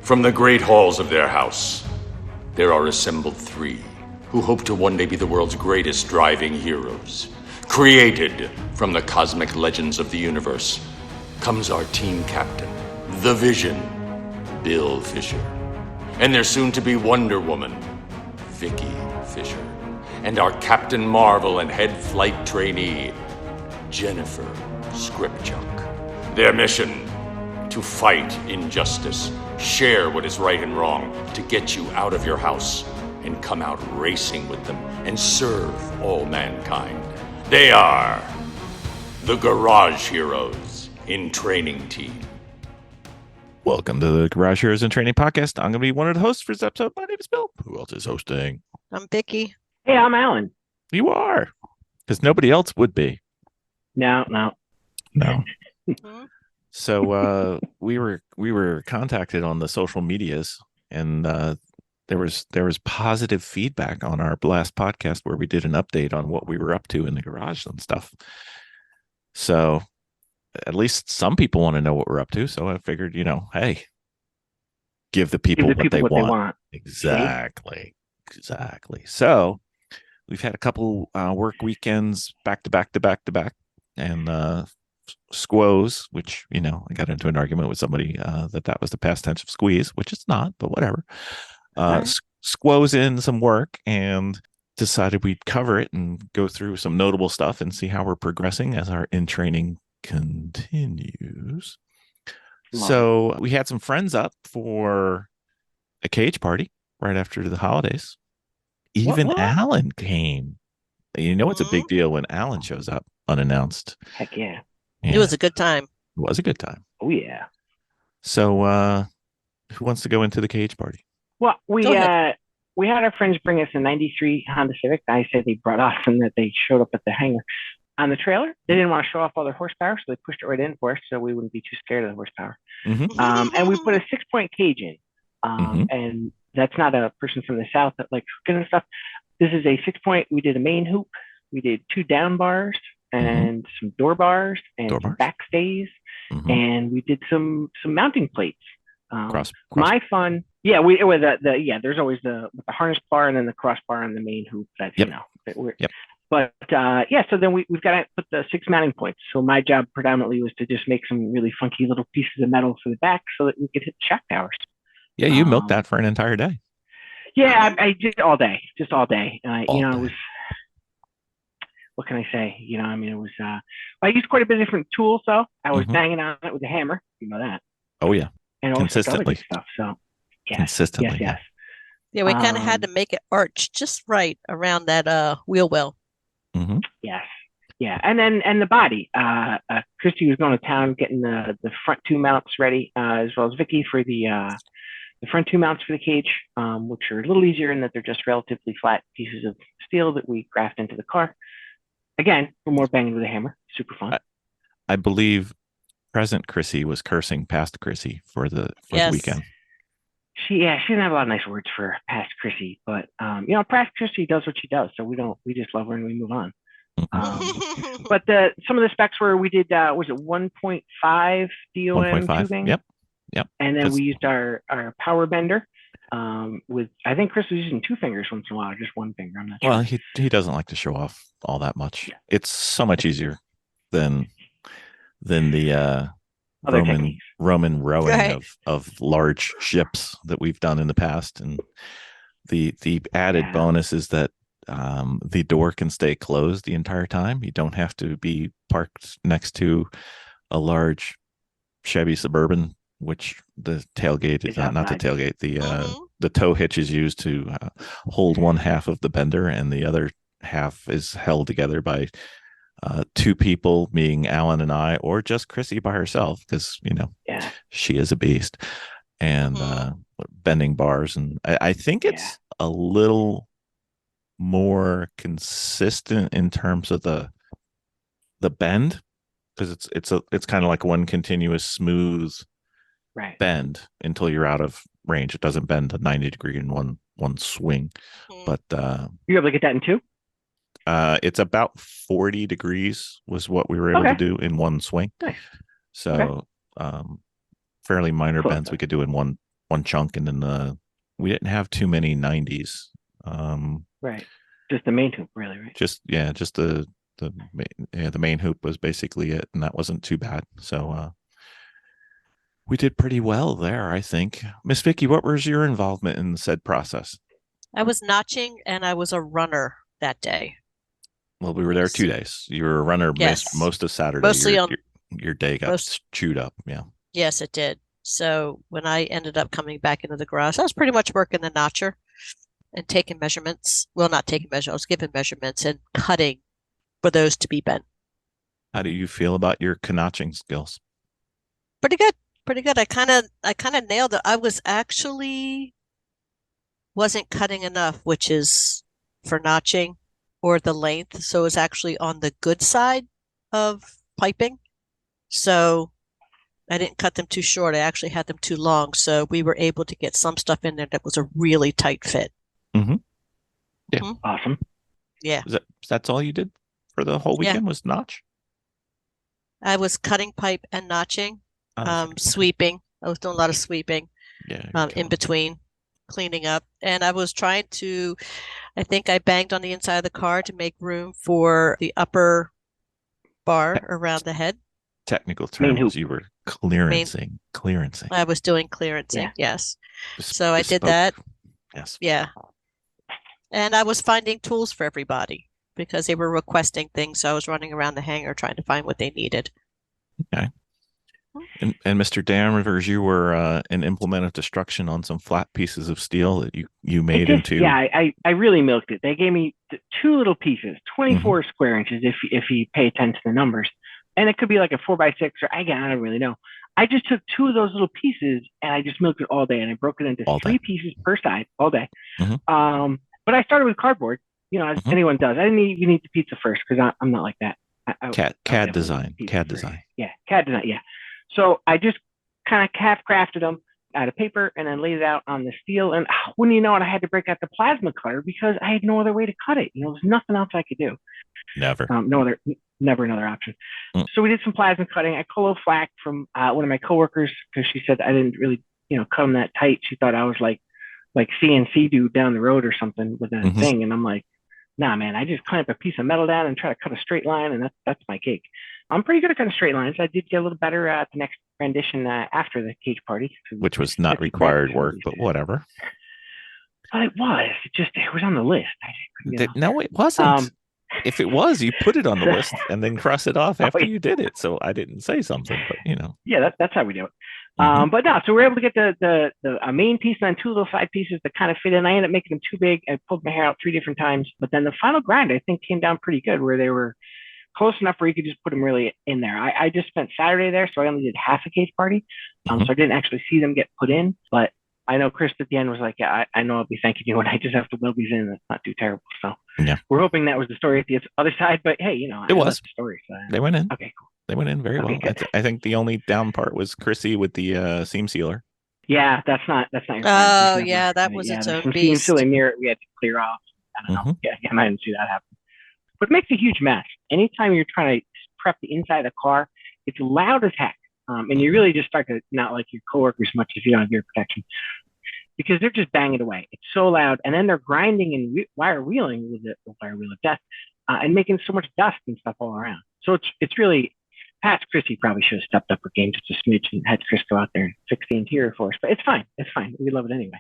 From the great halls of their house, there are assembled three who hope to one day be the world's greatest driving heroes. Created from the cosmic legends of the universe comes our team captain, the Vision, Bill Fisher, and their soon-to-be Wonder Woman, Vicky Fisher, and our Captain Marvel and head flight trainee, Jennifer Scripchuk. Their mission: to fight injustice, share what is right and wrong, to get you out of your house and come out racing with them and serve all mankind. They are the Garage Heroes in Training Team. Welcome to the Garage Heroes in Training Podcast. I'm going to be one of the hosts for this episode. My name is Bill. Who else is hosting? I'm Vicky. Hey, I'm Alan. You are, because nobody else would be. No. So we were contacted on the social medias, and there was positive feedback on our last podcast where we did an update on what we were up to in the garage and stuff. So at least some people want to know what we're up to. So I figured, hey, give the people what they want. Exactly. So we've had a couple work weekends back to back, and squoze, which, I got into an argument with somebody that was the past tense of squeeze, which it's not, but whatever. Squoze in some work and decided we'd cover it and go through some notable stuff and see how we're progressing as our in training continues. So we had some friends up for a cage party right after the holidays. Even Alan came. It's a big deal when Alan shows up unannounced. Heck yeah. It was a good time. It was a good time. Oh yeah. So who wants to go into the cage party? Well, we had our friends bring us a 93 Honda Civic. I said they brought us and that they showed up at the hangar. On the trailer, they didn't want to show off all their horsepower, so they pushed it right in for us so we wouldn't be too scared of the horsepower. Mm-hmm. And we put a 6-point cage in. And that's not a person from the South that likes cooking and stuff. This is a 6-point. We did a main hoop. We did 2 down bars and some door bars and some back stays. And we did some mounting plates. Cross. My fun. Yeah, there's always the harness bar and then the crossbar and the main hoop. That's, Yep. But so then we've got to put the 6 mounting points. So my job predominantly was to just make some really funky little pieces of metal for the back so that we could hit shock towers. Yeah, you milked that for an entire day. Yeah, I did all day, just all day. It was, what can I say? It was, I used quite a bit of different tools though. I was banging on it with a hammer, that. Oh yeah. And consistently. Stuff. So yes. Consistently. Yes. Yeah, we kind of had to make it arch just right around that wheel well. Mm-hmm. Yes. Yeah. And the body. Christy was going to town getting the front 2 mounts ready, as well as Vicky for the front 2 mounts for the cage, which are a little easier in that they're just relatively flat pieces of steel that we graft into the car. Again, for more banging with a hammer. Super fun. I believe present Chrissy was cursing past Chrissy for the weekend. She doesn't have a lot of nice words for past Chrissy, but past Chrissy does what she does, so we just love her and we move on. But some of the specs were we did was it 1.5 DOM tubing? Yep. And then we used our power bender with, I think Chris was using 2 fingers once in a while, or just 1 finger. I'm not sure. Well, he doesn't like to show off all that much. Yeah. It's so much easier than the Roman rowing of large ships that we've done in the past. And the added bonus is that the door can stay closed the entire time. You don't have to be parked next to a large Chevy Suburban, which the tailgate is not the tailgate. The tow hitch is used to hold one half of the bender, and the other half is held together by 2 people, being Alan and I, or just Chrissy by herself, because she is a beast, and bending bars. And I think it's a little more consistent in terms of the bend, because it's kind of like one continuous smooth bend until you're out of range. It doesn't bend a 90 degree in one swing. But you're able to get that in 2? It's about 40 degrees was what we were able to do in one swing. Nice. So fairly minor bends we could do in one one chunk, and then we didn't have too many 90s. Right. Just the main hoop, really, right? Just the main hoop was basically it, and that wasn't too bad. So we did pretty well there, I think. Miss Vicky, what was your involvement in the said process? I was notching and I was a runner that day. Well, we were there 2 days. You were a runner Yes. most of Saturday. Mostly your day got chewed up. Yeah. Yes, it did. So when I ended up coming back into the garage, I was pretty much working the notcher and taking measurements. Well, not taking measurements. I was giving measurements and cutting for those to be bent. How do you feel about your notching skills? Pretty good. Pretty good. I kind of nailed it. I was actually wasn't cutting enough, which is for notching or the length. So it was actually on the good side of piping. So I didn't cut them too short. I actually had them too long. So we were able to get some stuff in there that was a really tight fit. Mm-hmm. Yeah. Mhm. Awesome. Yeah. That's all you did for the whole weekend was notch? I was cutting pipe and notching, sweeping. I was doing a lot of sweeping in between, cleaning up. And I was trying to, I think I banged on the inside of the car to make room for the upper bar around the head. Technical terms, you were clearancing. I was doing clearancing, yes. So I did Bespoke. that. Yes. Yeah. And I was finding tools for everybody because they were requesting things. So I was running around the hangar trying to find what they needed. Okay. And Mr. Danvers, you were an implement of destruction on some flat pieces of steel that you made into. Yeah, I really milked it. They gave me two little pieces, 24 square inches if you pay attention to the numbers. And it could be like a 4x6 or I don't really know. I just took two of those little pieces and I just milked it all day and I broke it into three pieces per side all day. Mm-hmm. But I started with cardboard, as anyone does. I didn't even eat the pizza first because I'm not like that. CAD design. Yeah, CAD design. Yeah. So I just kind of half crafted them out of paper and then laid it out on the steel. And wouldn't you know it, I had to break out the plasma cutter because I had no other way to cut it. There's nothing else I could do. Never Never another option. So we did some plasma cutting. I got a little flack from one of my coworkers because she said I didn't really, cut them that tight. She thought I was like CNC dude down the road or something with that thing. And I'm like, nah, man, I just clamp a piece of metal down and try to cut a straight line. And that's my gig. I'm pretty good at cutting straight lines. I did get a little better at the next rendition after the cage party. Which was not required work, but whatever. But it was. It was on the list. No, it wasn't. If it was, you put it on the list and then cross it off after you did it. So I didn't say something, but Yeah, that's how we do it. But no, so we're able to get the main piece and then two little side pieces that kind of fit in. I ended up making them too big. I pulled my hair out 3 different times, but then the final grind I think came down pretty good where they were close enough where you could just put them really in there. I just spent Saturday there, so I only did half a cage party. So I didn't actually see them get put in, but I know Chris at the end was like, yeah, I know I'll be thanking you when I just have to weld these in. That's not too terrible. So we're hoping that was the story at the other side, but hey, it was the story. So. They went in. Okay, cool. They went in very well. I think the only down part was Chrissy with the seam sealer. Yeah, that's not your Oh, yeah, that was its own beast. Seam sealer mirror we had to clear off. I don't know. Yeah, I didn't see that happen. But it makes a huge mess. Anytime you're trying to prep the inside of the car, it's loud as heck. And you really just start to not like your coworkers much if you don't have ear protection. Because they're just banging away. It's so loud. And then they're grinding and wire wheeling with the wire wheel of death and making so much dust and stuff all around. So it's really, past Chrissy probably should have stepped up her game just a smidge and had Chris go out there and fix the interior for us. But it's fine. It's fine. We love it anyway.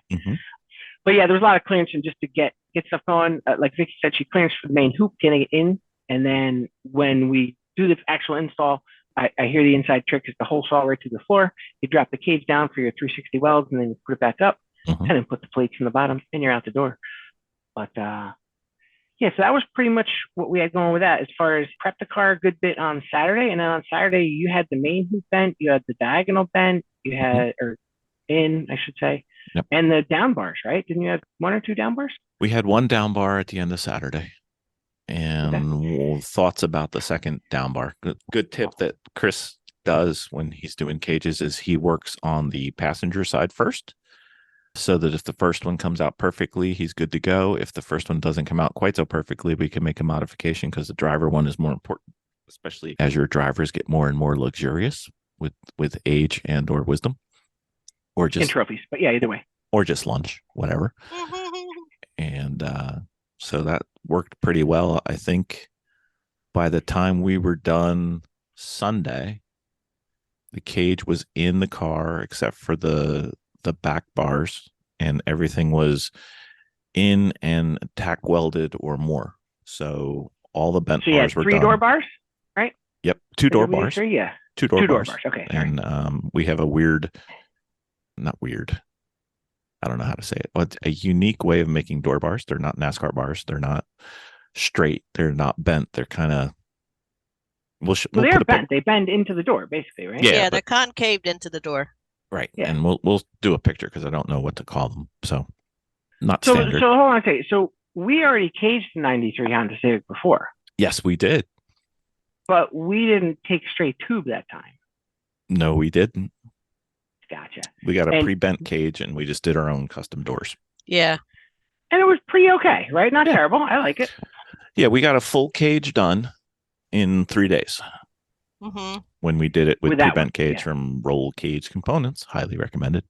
But yeah, there was a lot of clearance and just to get stuff going. Like Vicky said, she clearance for the main hoop, getting it in. And then when we do the actual install, I hear the inside trick is the hole saw right to the floor. You drop the cage down for your 360 welds and then you put it back up. And then put the plates in the bottom and you're out the door. But yeah, so that was pretty much what we had going with that. As far as prep the car a good bit on Saturday. And then on Saturday, you had the main hoop bent, you had the diagonal bent, you had, or in, I should say, and the down bars, right? Didn't you have 1 or 2 down bars? We had 1 down bar at the end of Saturday. And thoughts about the second down bar. Good tip that Chris does when he's doing cages is he works on the passenger side first. So that if the first one comes out perfectly, he's good to go. If the first one doesn't come out quite so perfectly, we can make a modification because the driver one is more important, especially as your drivers get more and more luxurious with age and or wisdom. or in just trophies. But yeah, either way. or just lunch, whatever. And so that worked pretty well. I think by the time we were done Sunday, the cage was in the car except for the back bars, and everything was in and tack welded or more. So all the bent So you had bars were 3 done. door bars, right? Yep, 2 door Did we do bars. 3? Yeah. 2 door 2 door bars. bars. Okay. all right. And we have a not weird. I don't know how to say it, but a unique way of making door bars. They're not NASCAR bars. They're not straight. They're not bent. They're kind of. Well, they are bent. They bend into the door, basically, right? Yeah, they're concaved into the door. Right. Yeah. And we'll do a picture because I don't know what to call them. So not So standard. hold on a second. So we already caged the '93 Honda Civic before, Yes, we did. but we didn't take straight tube that time. No, we didn't. Gotcha. We got a And- pre-bent cage and we just did our own custom doors. Yeah. And it was pretty okay, right? Not Yeah. terrible. I like it. Yeah, we got a full cage done in 3 days hmm when we did it with With that pre-bent one, cage yeah. from Roll Cage Components. Highly recommended.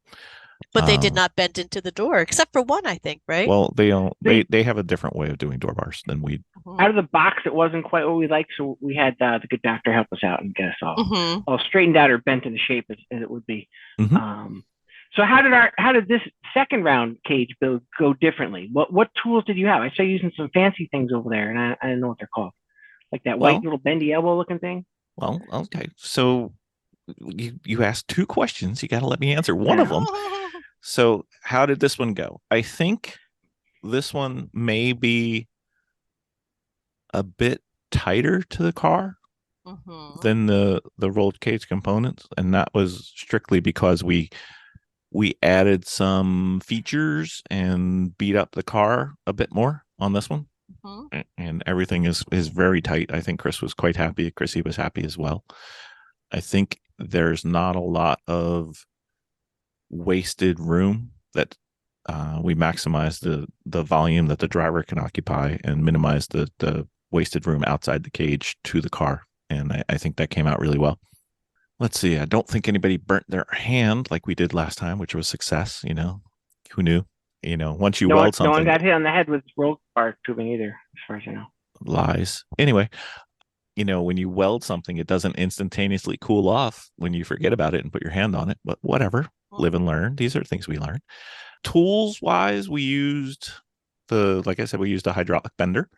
But they did Um, not bend into the door, except for one, I think, right? Well, they don't. They- They have a different way of doing door bars than we. Mhm. Out of the box, it wasn't quite what we liked, so we had the good doctor help us out and get us Mhm. all straightened out or bent into shape as it would be. Mhm. So how did this second round cage build go differently? What tools did you have? I saw you using some fancy things over there, and I don't know what they're called, like that Well- white little bendy elbow looking thing. Well, okay. So you asked 2 questions. You got to let me answer one of them. So how did this one go? I think this one may be a bit tighter to the car Mhm. than the rolled cage components, and that was strictly because we added some features and beat up the car a bit more on this one. Mhm. And everything is very tight. I think Chris was quite happy. Chrissy was happy as well. I think there's not a lot of wasted room that we maximize the volume that the driver can occupy and minimize the wasted room outside the cage to the car. And I think that came out really well. Let's see. I don't think anybody burnt their hand like we did last time, which was success. Who knew? Once you weld No one something, got hit on the head with roll bar tubing either, as far as I know. lies. Anyway, when you weld something, it doesn't instantaneously cool off when you forget about it and put your hand on it. But whatever, live and learn. These are things we learn. Tools wise, we used like I said, we used a hydraulic bender.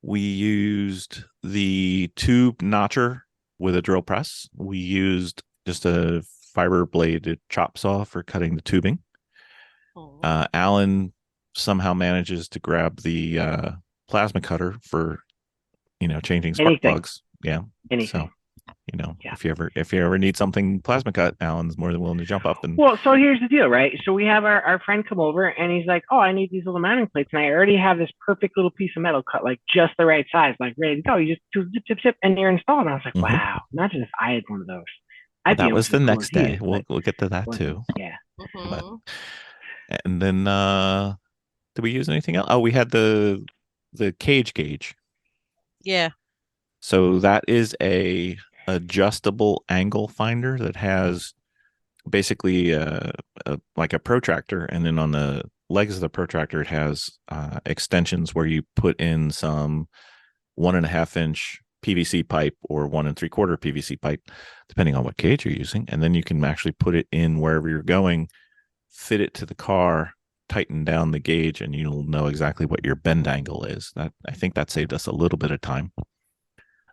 We used the tube notcher with a drill press. We used just a fiber bladed chop saw for cutting the tubing. Mhm. Alan somehow manages to grab the plasma cutter for changing spark Anything. plugs. Yeah. Anything. So Yeah. if you ever need something plasma cut, Alan's more than willing to jump up and Well, so here's the deal, right? So we have our friend come over and he's like, "Oh, I need these little mounting plates, and I already have this perfect little piece of metal cut like just the right size, like ready to go. You just do zip, zip, zip, and you're installed." And I was like, Mhm. "Wow, imagine if I had one of those." I'd be that was almost the as cool next as he day. is, We'll but- get to that too. Yeah. Mhm. And then did we use anything else? Oh, we had the cage gauge. Yeah. So that is a adjustable angle finder that has basically like a protractor, and then on the legs of the protractor it has extensions where you put in some 1.5-inch PVC pipe or 1 3/4 PVC pipe, depending on what cage you're using, and then you can actually put it in wherever you're going, fit it to the car, tighten down the gauge, and you'll know exactly what your bend angle is. I think that saved us a little bit of time.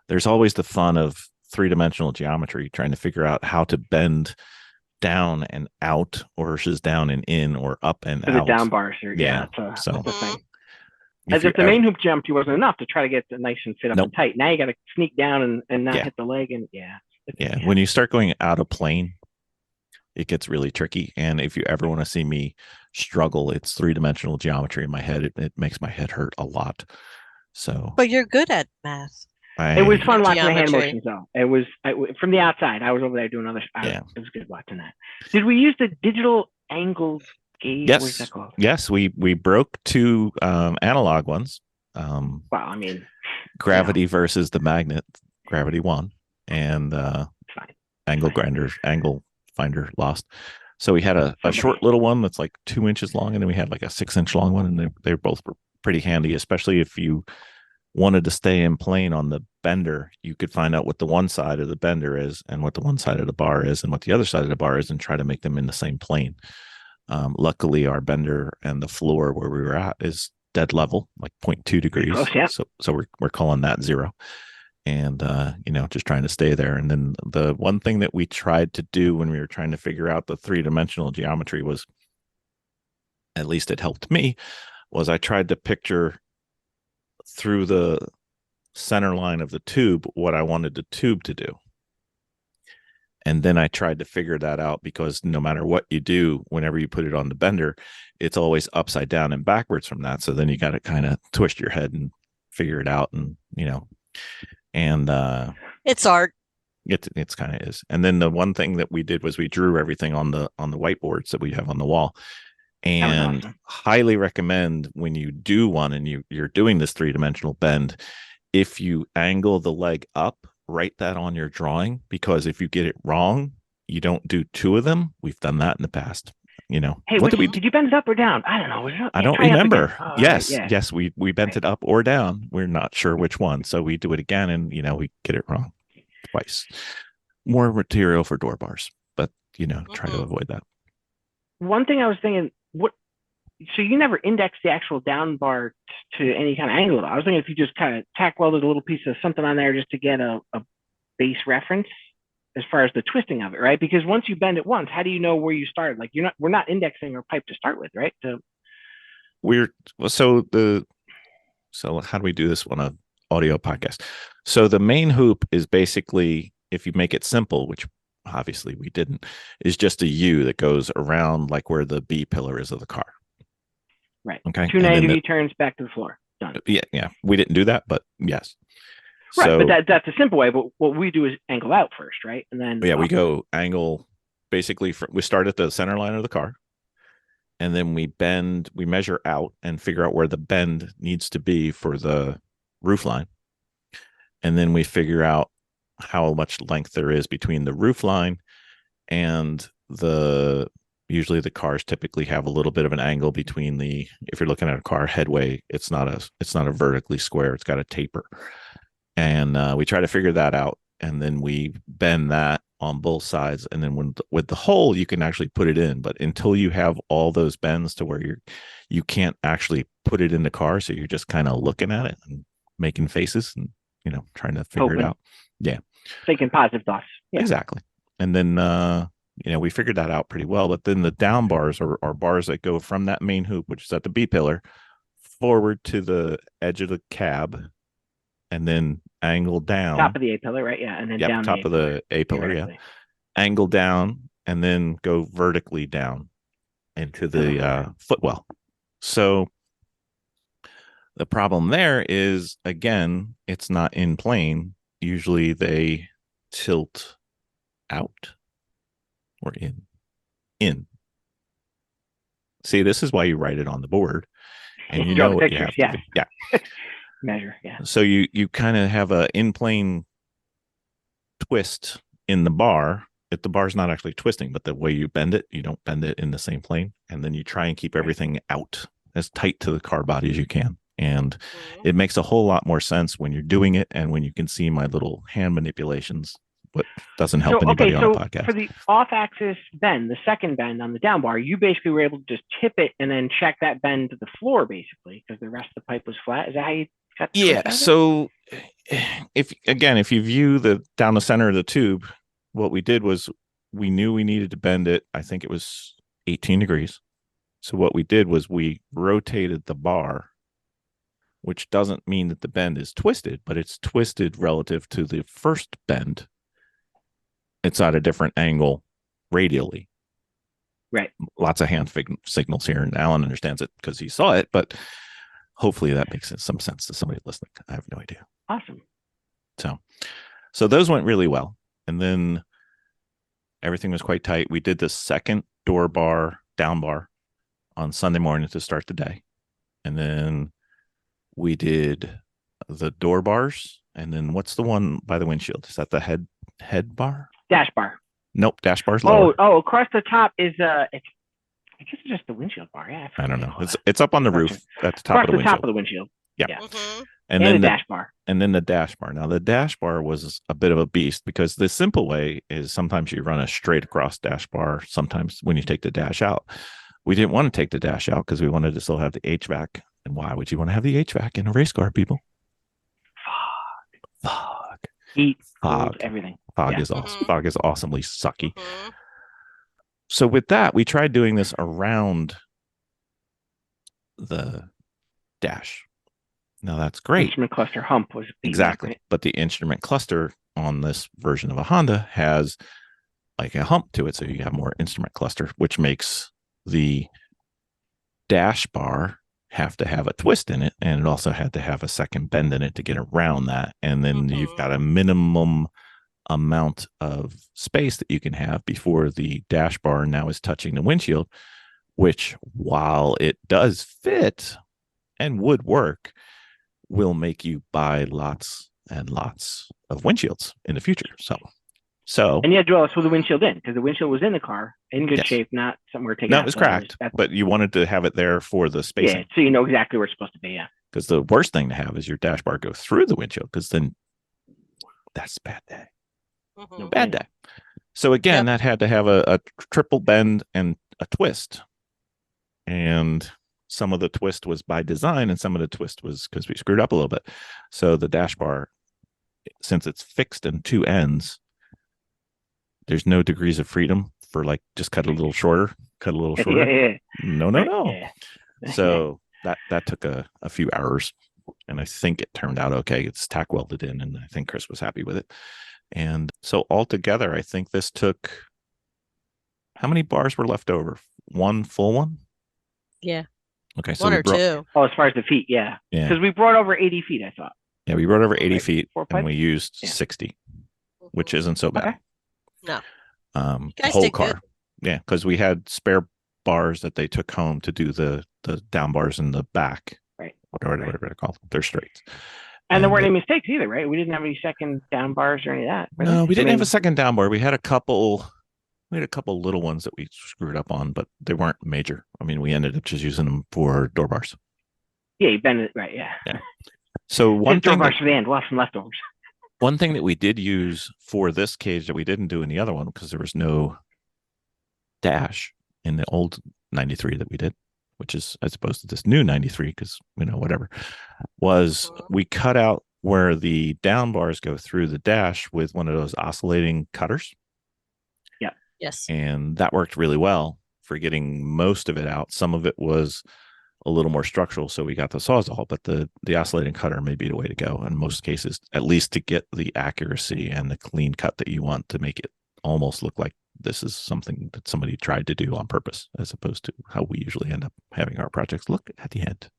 There's always the fun of 3-dimensional geometry, trying to figure out how to bend down and out versus down and in or up and So the out. down bars are, Yeah, that's so- the thing. If As you if the ever- main hoop geometry wasn't enough to try to get it nice and fit up Nope. and tight. Now you got to sneak down and not Yeah. hit the leg, and when you start going out of plane, it gets really tricky. And if you ever want to see me struggle, it's 3-dimensional geometry in my head. It makes my head hurt a lot. So But you're good at math. It was fun watching the hand Geometry. motions, though. It was from the outside. I was over there doing other. Yeah. It was good watching that. Did we use the digital angle gauge? What is that called? Yes, we broke 2 analog ones. Well, I mean, Gravity versus the magnet. Gravity won, and it's fine. angle finder lost. So we had a short little one that's like 2 inches long, and then we had like a 6 inch long one, and they both were pretty handy, especially if you wanted to stay in plane on the bender. You could find out what the one side of the bender is and what the one side of the bar is and what the other side of the bar is and try to make them in the same plane. Luckily, our bender and the floor where we were at is dead level, like 0.2 degrees. Close, yeah. So we're calling that 0. And, just trying to stay there. And then the one thing that we tried to do when we were trying to figure out the 3-dimensional geometry was, at least it helped me, was I tried to picture through the center line of the tube what I wanted the tube to do. And then I tried to figure that out, because no matter what you do, whenever you put it on the bender, it's always upside down and backwards from that. So then you got to kind of twist your head and figure it out. And, and it's art. It's kind of is. And then the one thing that we did was we drew everything on the whiteboards that we have on the wall. And awesome. Highly recommend, when you do one and you're doing this 3-dimensional bend, if you angle the leg up, write that on your drawing, because if you get it wrong, you don't do 2 of them. We've done that in the past. Hey, what did you bend it up or down? I don't know. I don't remember. Yes, right, yeah. yes, we bent it up or down. We're not sure which one, so we do it again, and we get it wrong twice. More material for door bars, but try to avoid that. One thing I was thinking, so you never indexed the actual down bar to any kind of angle. I was thinking if you just kind of tack welded a little piece of something on there just to get a base reference as far as the twisting of it, right? Because once you bend it once, how do you know where you started? Like we're not indexing our pipe to start with, right? So how do we do this on an audio podcast? So the main hoop is basically, if you make it simple, which obviously we didn't, is just a U that goes around like where the B pillar is of the car. Right. Okay. 290 turns back to the floor. Done. Yeah. We didn't do that, but yes. Right, So, but that's a simple way. But what we do is angle out first, right? And then we go angle, basically we start at the center line of the car, and then we measure out and figure out where the bend needs to be for the roof line. And then we figure out how much length there is between the roof line and usually the cars typically have a little bit of an angle between if you're looking at a car headway, it's not a vertically square, it's got a taper. And we try to figure that out, and then we bend that on both sides. And then with the hole, you can actually put it in. But until you have all those bends to where you can't actually put it in the car, so you're just kind of looking at it and making faces and trying to figure it out. Yeah, thinking positive thoughts. Yeah. Exactly. And then we figured that out pretty well. But then the down bars are bars that go from that main hoop, which is at the B pillar, forward to the edge of the cab, and then angle down. Top of the A pillar, right? Yeah. And then down top of the A pillar, yeah. Angle down and then go vertically down into the footwell. So the problem there is, again, it's not in plane. Usually they tilt out or in. See, this is why you write it on the board, and you know what you have to do. Yeah. Measure, yeah. So you kind of have a in-plane twist in the bar. If the bar's not actually twisting, but the way you bend it, you don't bend it in the same plane, and then you try and keep everything out as tight to the car body as you can. And it makes a whole lot more sense when you're doing it, and when you can see my little hand manipulations. What doesn't help anybody on a podcast. For the off-axis bend, the second bend on the down bar, you basically were able to just tip it and then check that bend to the floor, basically, because the rest of the pipe was flat. Is that how you got? Yeah. So if you view down the center of the tube, what we did was we knew we needed to bend it. I think it was 18 degrees. So what we did was we rotated the bar, which doesn't mean that the bend is twisted, but it's twisted relative to the first bend. It's at a different angle radially. Right. Lots of hand signals here, and Alan understands it because he saw it, but hopefully that makes some sense to somebody listening. I have no idea. Awesome. So those went really well. And then everything was quite tight. We did the second down bar on Sunday morning to start the day. And then we did the door bars. And then what's the one by the windshield? Is that the head bar? Dash bar. Nope, dash bar's lower. Oh, across the top is I guess it's just the windshield bar. Yeah, I don't know. It's up on the roof at the top across of the the top windshield. of the windshield. Yeah. Mm-hmm. And then then the dash bar. And then the dash bar. Now the dash bar was a bit of a beast because the simple way is sometimes you run a straight across dash bar. Sometimes when you take the dash out, we didn't want to take the dash out because we wanted to still have the HVAC. And why would you want to have the HVAC in a race car, people? Fog. Heat, fog, cold, everything. Fog is awesome. Mm-hmm. Fog is awesomely sucky. Mm-hmm. So with that, we tried doing this around the dash. Now that's great. Instrument cluster hump was exactly, right? But the instrument cluster on this version of a Honda has like a hump to it, so you have more instrument cluster, which makes the dash bar have to have a twist in it, and it also had to have a second bend in it to get around that. And then you've got a minimum amount of space that you can have before the dash bar now is touching the windshield, which, while it does fit and would work, will make you buy lots and lots of windshields in the future. So and you had to also the windshield in, because the windshield was in the car in good shape, not somewhere taken out. No, it was cracked, but you wanted to have it there for the spacing. Yeah, so you know exactly where it's supposed to be. Yeah, because the worst thing to have is your dash bar go through the windshield, because then that's a bad day. Mm-hmm. Bad day. So again, that had to have a triple bend and a twist, and some of the twist was by design and some of the twist was because we screwed up a little bit. So the dash bar, since it's fixed in two ends, there's no degrees of freedom for like just cut a little shorter. Yeah. No. Yeah. So that took a few hours, and I think it turned out okay. It's tack welded in, and I think Chris was happy with it. And so altogether, I think this took, how many bars were left over? One full one? Yeah. Okay. So one or two. Oh, as far as the feet, yeah. Because we brought over 80 feet, I thought. Yeah, we brought over 80 Right. feet, and we used 60, which isn't so bad. Okay. No. The guys whole did car. good. Yeah, because we had spare bars that they took home to do the down bars in the back. Right. Whatever they're called. They're straights. And there weren't any mistakes either, right? We didn't have any second down bars or any of that. Really? No, we didn't have a second down bar. We had a couple little ones that we screwed up on, but they weren't major. I mean, we ended up just using them for door bars. Yeah, you bend it right. Yeah. So one door thing bars for the end. We'll have some leftovers. One thing that we did use for this cage that we didn't do in the other one, because there was no dash in the old 93 that we did, which is as opposed to this new 93, because whatever, was we cut out where the down bars go through the dash with one of those oscillating cutters. Yeah. Yes. And that worked really well for getting most of it out. Some of it was a little more structural, so we got the Sawzall, but the oscillating cutter may be the way to go in most cases, at least to get the accuracy and the clean cut that you want, to make it almost look like this is something that somebody tried to do on purpose, as opposed to how we usually end up having our projects look at the end.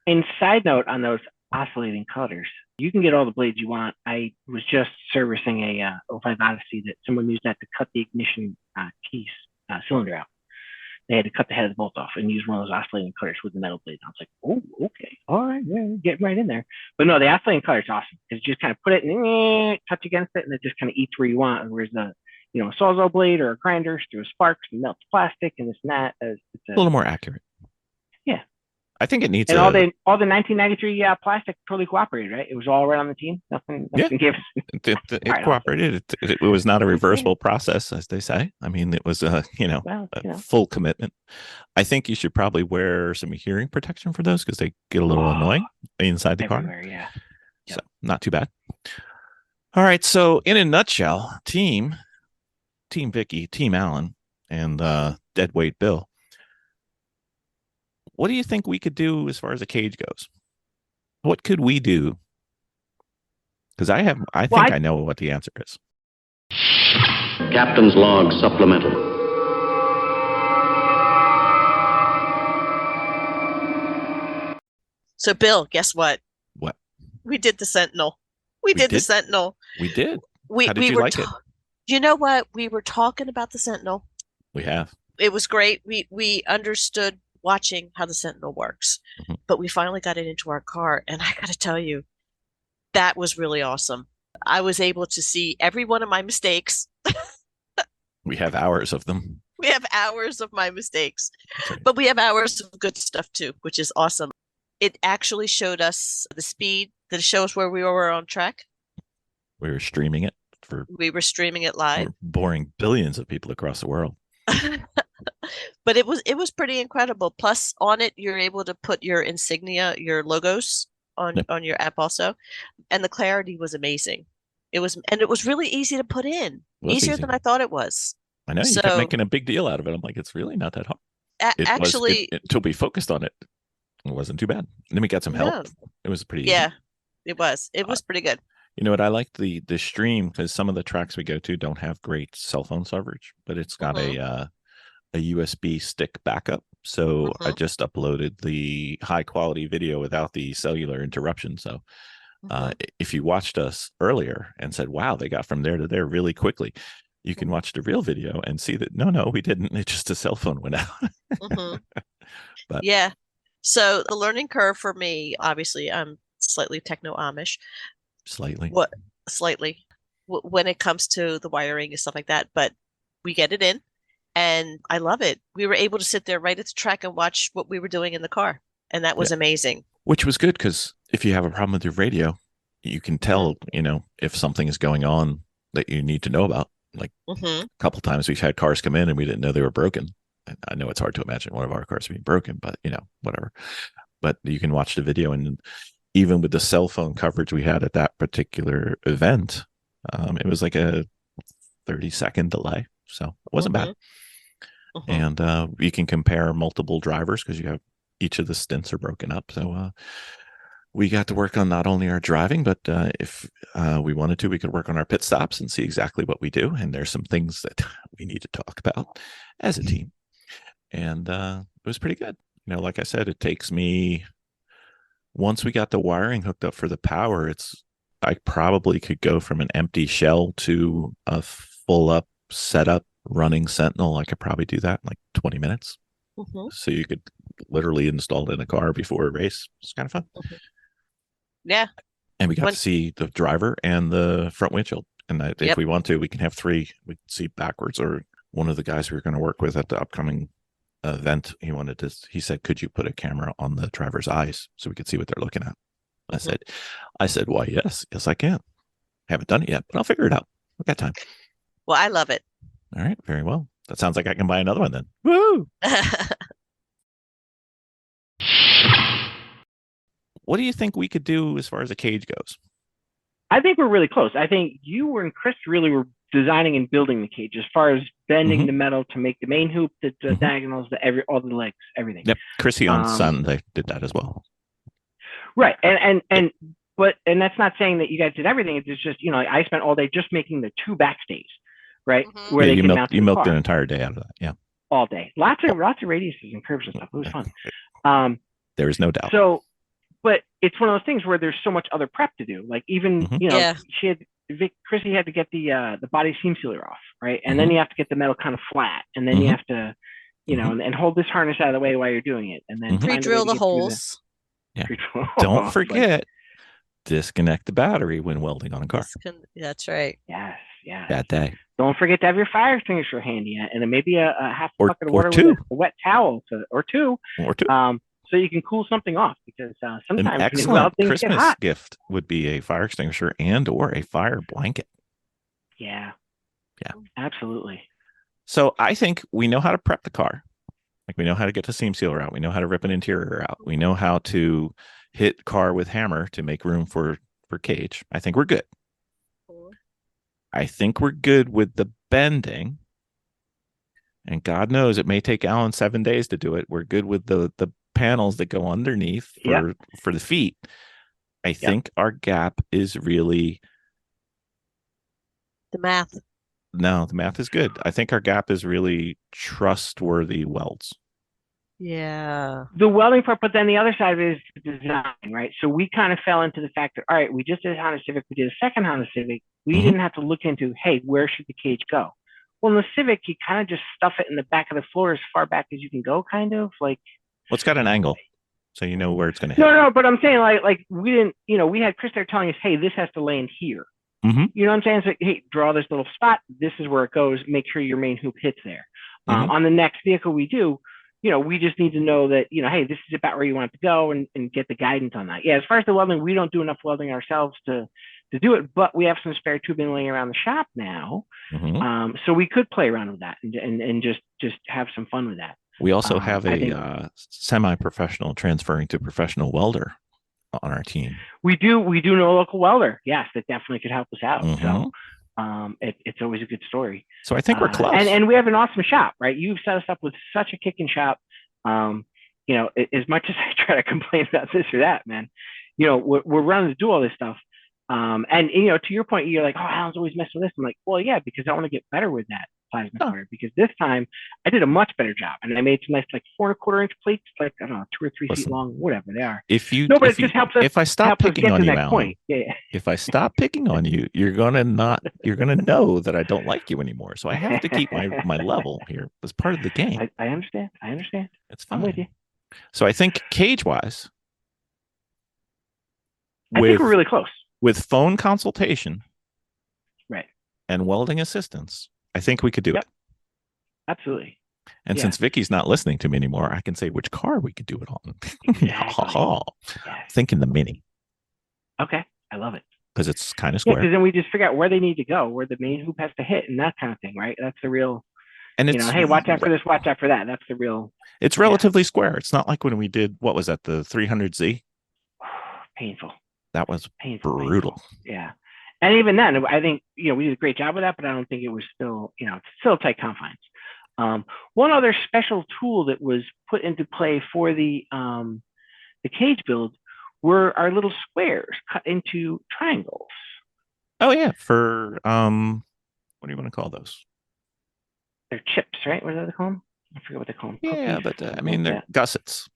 And side note on those oscillating cutters, you can get all the blades you want. I was just servicing a 05 Odyssey that someone used that to cut the ignition keys cylinder out. They had to cut the head of the bolt off and use one of those oscillating cutters with the metal blades. I was like, oh, okay. All right. Yeah, get right in there. But no, the oscillating cutter is awesome, because you just kind of put it and touch against it, and it just kind of eats where you want. Whereas the, a Sawzall blade or a grinder through sparks and melts plastic and this and that. It's a little more accurate. Yeah. I think it needs and all the 1993 plastic totally cooperated, right? It was all right on the team. Nothing gave us. It cooperated. It was not a reversible process, as they say. I mean, it was a full commitment. I think you should probably wear some hearing protection for those, because they get a little annoying inside the car. Yeah. Yep. So not too bad. All right. So in a nutshell, Team Vicky, Team Alan, and Deadweight Bill, what do you think we could do as far as a cage goes? What could we do? Because I think I know what the answer is. Captain's log supplemental. So, Bill, guess what? What? We did the Sentinel. We did the Sentinel. We did. How did you like it? You know what? We were talking about the Sentinel. We have. It was great. We understood watching how the Sentinel works, but we finally got it into our car, and I got to tell you, that was really awesome. I was able to see every one of my mistakes We have hours of them. We have hours of my mistakes, Right. but we have hours of good stuff too, which is awesome. It actually showed us the speed. Did it show us where we were on track? We were streaming it We were streaming it live. we're boring billions of people across the world. But it was pretty incredible. Plus, on it, you're able to put your insignia, your logos Yep. on your app also, and the clarity was amazing. It was really easy to put in, easier Easy. than I thought it was. I know you kept making a big deal out of it. I'm like, it's really not that hard. Actually, Until we focused on it, it wasn't too bad. And then we got some help. No. It was pretty easy. Yeah, it was. It was pretty good. You know what? I like the stream because some of the tracks we go to don't have great cell phone coverage, but it's got a USB stick backup. So I just uploaded the high quality video without the cellular interruption. So if you watched us earlier and said, wow, they got from there to there really quickly, you can watch the real video and see that no, we didn't. It's just a cell phone went out. But yeah. So the learning curve for me, obviously, I'm slightly techno Amish. Slightly. When it comes to the wiring and stuff like that, but we get it in and I love it. We were able to sit there right at the track and watch what we were doing in the car. And that was amazing. Which was good because if you have a problem with your radio, you can tell, if something is going on that you need to know about. Like a couple times we've had cars come in and we didn't know they were broken. I know it's hard to imagine one of our cars being broken, but whatever. But you can watch the video, and even with the cell phone coverage we had at that particular event, it was like a 30-second delay. So it wasn't bad. And you can compare multiple drivers because you have each of the stints are broken up. So we got to work on not only our driving, but if we wanted to, we could work on our pit stops and see exactly what we do. And there's some things that we need to talk about as a team. And it was pretty good. Like I said, it takes me, once we got the wiring hooked up for the power, I probably could go from an empty shell to a full up setup running Sentinel. I could probably do that in like 20 minutes. So you could literally install it in a car before a race. It's kind of fun. Yeah. And we got to see the driver and the front windshield. And if we want to, we can have three. We can see backwards. Or one of the guys we were going to work with at the upcoming event, he said, could you put a camera on the driver's eyes so we could see what they're looking at? I said, why, yes, I can. Haven't done it yet, but I'll figure it out. I've got time. Well, I love it. All right. Very well. That sounds like I can buy another one then. Woo! What do you think we could do as far as a cage goes? I think we're really close. I think you and Chris really were designing and building the cage as far as bending the metal to make the main hoop, the diagonals, all the legs, everything. Yep. Chrissy on Sunday did that as well. Right. But that's not saying that you guys did everything. It's just, I spent all day just making the two backstays, right? Where they you milked an entire day out of that. Yeah. All day. Lots of radiuses and curves and stuff. It was fun. There is no doubt. So, but it's one of those things where there's so much other prep to do. Like even, Chrissy had to get the body seam sealer off, right? And then you have to get the metal kind of flat, and then you have to, and hold this harness out of the way while you're doing it, and then pre-drill the holes. Don't forget, disconnect the battery when welding on a car. That's right. Yes. Bad day. Don't forget to have your fire extinguisher handy, and then maybe a half a bucket of water with a wet towel or two. So you can cool something off, because sometimes an excellent Christmas gift would be a fire extinguisher or a fire blanket. Yeah, absolutely. So I think we know how to prep the car. Like, we know how to get the seam sealer out. We know how to rip an interior out. We know how to hit car with hammer to make room for cage. I think we're good. I think we're good with the bending. And God knows it may take Alan 7 days to do it. We're good with the panels that go underneath for the feet. I think our gap is really the math. No, the math is good. I think our gap is really trustworthy welds. Yeah. The welding part, but then the other side of it is the design, right? So we kind of fell into the fact that, all right, we just did a Honda Civic. We did a second Honda Civic. We didn't have to look into, hey, where should the cage go? Well, in the Civic, you kind of just stuff it in the back of the floor as far back as you can go, kind of like. Well, it's got an angle, so you know where it's going to hit. No, but I'm saying like we didn't, we had Chris there telling us, hey, this has to lay in here, Mm-hmm. You know what I'm saying? So, hey, draw this little spot. This is where it goes. Make sure your main hoop hits there. Mm-hmm. On the next vehicle we do, we just need to know that, hey, this is about where you want it to go, and get the guidance on that. Yeah, as far as the welding, we don't do enough welding ourselves to do it, but we have some spare tubing laying around the shop now. Mm-hmm. So we could play around with that and just have some fun with that. We also have a semi-professional transferring to professional welder on our team. We do know a local welder. Yes, that definitely could help us out. Mm-hmm. So it's always a good story. So I think we're close. And we have an awesome shop, right? You've set us up with such a kicking shop. As much as I try to complain about this or that, man, we're running to do all this stuff. And to your point, you're like, oh, Alan's always messing with this. I'm like, well, yeah, because I want to get better with that plasma cutter, because this time I did a much better job, and I made some nice, like 4.25-inch plates, like, I don't know, 2 or 3 feet long, whatever they are. But it just helps us. If I stop picking on you, Alan, if I stop picking on you, you're gonna know that I don't like you anymore. So I have to keep my level here as part of the game. I understand. It's fine. I'm with you. So I think cage wise, I think we're really close. With phone consultation, right, and welding assistance, I think we could do it. Absolutely. And since Vicky's not listening to me anymore, I can say which car we could do it on. Exactly. Thinking the Mini. Okay, I love it. Because it's kind of square. Because then we just figure out where they need to go, where the main hoop has to hit, and that kind of thing, right? That's the real. And it's, hey, watch out for this, watch out for that. That's the real. It's relatively square. It's not like when we did, what was that, the 300Z? Painful. That was brutal. Painful. Yeah. And even then, I think, we did a great job with that, but I don't think it was still, it's still tight confines. One other special tool that was put into play for the cage build were our little squares cut into triangles. Oh yeah, for what do you want to call those? They're chips, right? What do they call them? I forget what they call them. Yeah, Cookies, but I mean, they're gussets.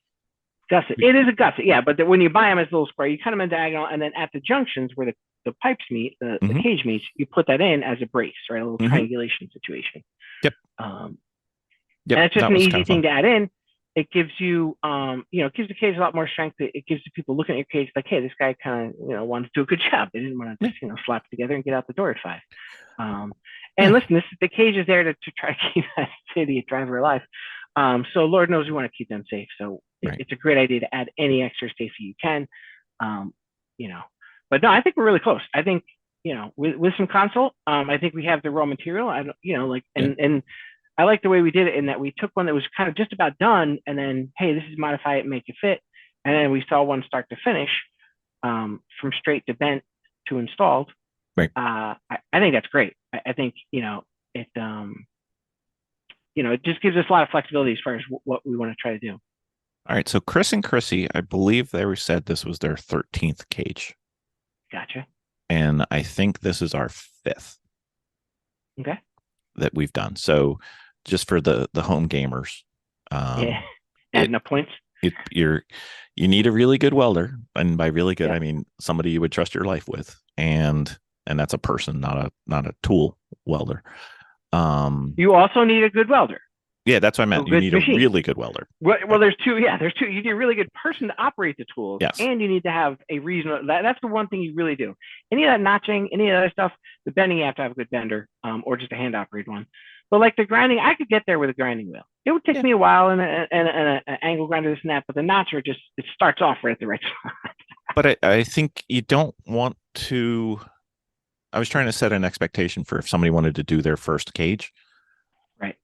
Gusset. It is a gusset, yeah. But when you buy them as a little square, you cut them in diagonal, and then at the junctions where the pipes meet, the cage meets, you put that in as a brace, right? A little triangulation situation. Yep. And it's just an easy thing to add in. It gives you, it gives the cage a lot more strength. It gives the people looking at your cage like, hey, this guy kind of, wanted to do a good job. They didn't want to just, slap it together and get out the door at 5. And listen, the cage is there to try to keep that city driver alive. So Lord knows we want to keep them safe. So it's a great idea to add any extra safety you can. But no, I think we're really close. I think, with some consult, I think we have the raw material. And I like the way we did it in that we took one that was kind of just about done, and then, hey, this is modify it, make it fit. And then we saw one start to finish, from straight to bent to installed. Right. I think that's great. I think, it just gives us a lot of flexibility as far as what we want to try to do. All right. So Chris and Chrissy, I believe they said this was their 13th cage. Gotcha. And I think this is our 5th. Okay. That we've done. So just for the home gamers. Adding up points. You need a really good welder. And by really good, I mean somebody you would trust your life with. And that's a person, not a tool welder. You also need a good welder. Yeah, that's what I meant. You need a really good welder. Well, there's two. Yeah, there's two. You need a really good person to operate the tools. Yes. And you need to have a reasonable. That's the one thing you really do. Any of that notching, any of that stuff, the bending, you have to have a good bender, or just a hand operated one. But like the grinding, I could get there with a grinding wheel. It would take me a while and an angle grinder, this and that. But the notcher it starts off right at the right spot. But I think you don't want to. I was trying to set an expectation for if somebody wanted to do their first cage. Right.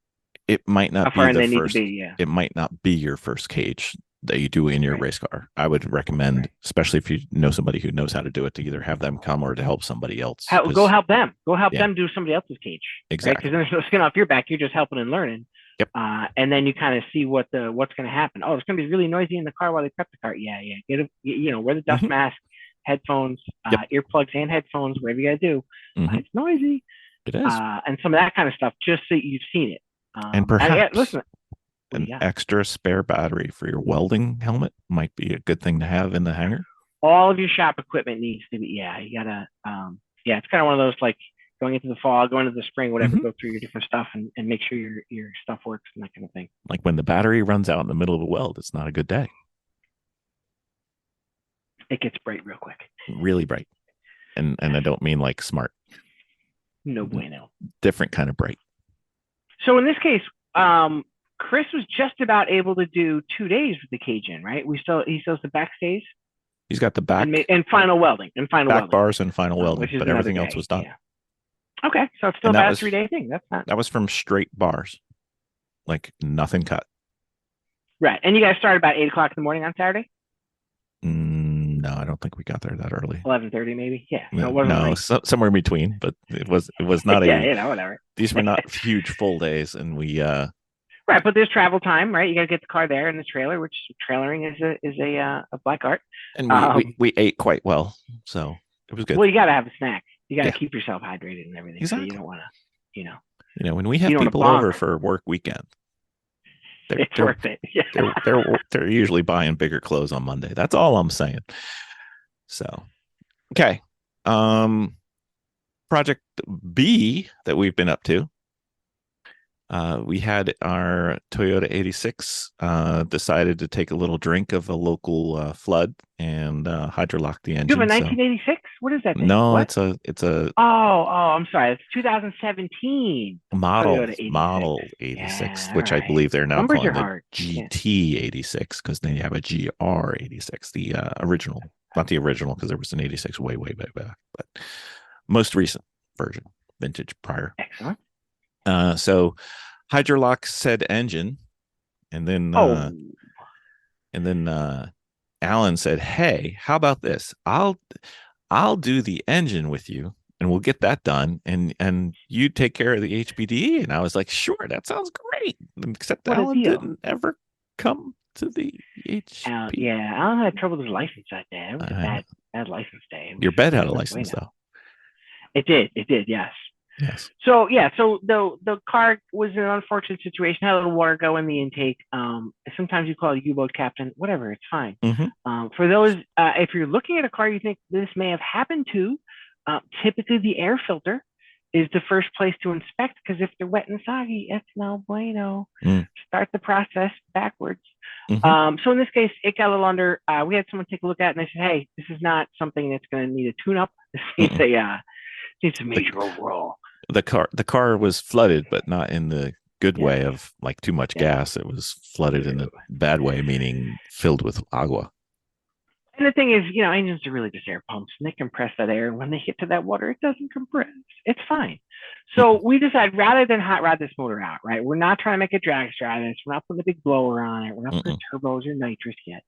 It might not be the first. Yeah. It might not be your first cage that you do in your race car. I would recommend, especially if you know somebody who knows how to do it, to either have them come or to help somebody else. Go help them. Go help them do somebody else's cage. Exactly. Because then there's no skin off your back. You're just helping and learning. Yep. And then you kind of see what's going to happen. Oh, it's going to be really noisy in the car while they prep the car. Yeah. Wear the dust mask, headphones, earplugs and headphones, whatever you got to do. It's noisy. It is. And some of that kind of stuff, just so you've seen it. And perhaps an extra spare battery for your welding helmet might be a good thing to have in the hangar. All of your shop equipment needs to be, you gotta, it's kind of one of those, like going into the fall, going into the spring, whatever, go through your different stuff and make sure your stuff works and that kind of thing. Like when the battery runs out in the middle of a weld, it's not a good day. It gets bright real quick. Really bright. And I don't mean like smart. No bueno. Different kind of bright. So in this case, Chris was just about able to do 2 days with the cage in, right? He still has the back stays. He's got the back and final welding back bars and final welding, but everything else was done. Yeah. Okay, so it's still about a 3-day thing. That's not. That was from straight bars, like nothing cut. Right, and you guys started about 8:00 in the morning on Saturday. No, I don't think we got there that early. 11:30 maybe. Yeah. No, somewhere in between, but it was not whatever. These were not huge full days, and we right, but there's travel time, right? You got to get the car there and the trailer, which trailering is a black art. And we ate quite well, so it was good. Well, you got to have a snack. You got to keep yourself hydrated and everything. Exactly. So you don't want to, when we have people over for work weekend, it's worth it. Yeah. They're usually buying bigger clothes on Monday. That's all I'm saying. So, okay. Project B that we've been up to. We had our Toyota 86 decided to take a little drink of a local flood and hydrolock the engine. You have a 1986? What is that thing? No, what? it's a I'm sorry. It's 2017 model 86, which I believe they're now calling the GT 86 because then you have a GR 86, the original, not the original because there was an 86 way back, but most recent version, vintage prior. Excellent. So hydrolock said engine, and then Alan said, "Hey, how about this? I'll do the engine with you, and we'll get that done, and you take care of the HPDE." And I was like, "Sure, that sounds great." Except Alan didn't ever come to the HPDE. Yeah, Alan had trouble with his license that day. It was a bad license day. Your bed had a license though. It did. Yes. Yes. So the car was in an unfortunate situation. Had a little water go in the intake. Sometimes you call it a U-boat captain. Whatever, it's fine. Mm-hmm. For those, if you're looking at a car you think this may have happened to, typically the air filter is the first place to inspect because if they're wet and soggy, it's no bueno. Start the process backwards. Mm-hmm. So in this case, it got a little under. We had someone take a look at it and they said, "Hey, this is not something that's going to need a tune-up. This needs needs a major overhaul." The car was flooded, but not in the good way of like too much gas. It was flooded in a bad way, meaning filled with agua. And the thing is, engines are really just air pumps, and they compress that air. And when they hit to that water, it doesn't compress. It's fine. So we decided rather than hot rod this motor out, right? We're not trying to make a drag strap. We're not putting a big blower on it. We're not putting turbos or nitrous yet.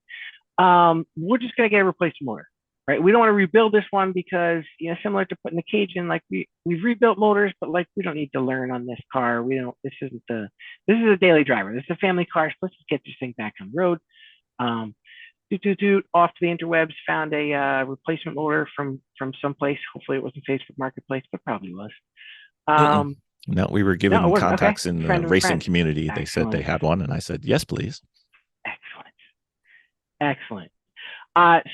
We're just going to get a replacement motor. Right, we don't want to rebuild this one because similar to putting the cage in, like we've rebuilt motors, but like we don't need to learn on this car. This is a daily driver. This is a family car. So let's just get this thing back on the road. Off to the interwebs, found a replacement motor from someplace. Hopefully it wasn't Facebook Marketplace, but probly was. No, we were given contacts in the racing community. Excellent. They said they had one, and I said yes, please. Excellent.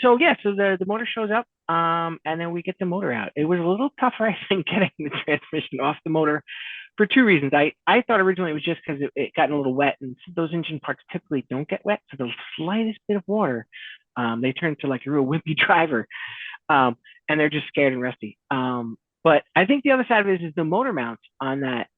So the motor shows up, and then we get the motor out. It was a little tougher, I think, getting the transmission off the motor for two reasons. I thought originally it was just because it got a little wet, and those engine parts typically don't get wet. So the slightest bit of water, they turn into like a real wimpy driver, and they're just scared and rusty. But I think the other side of it is the motor mounts on that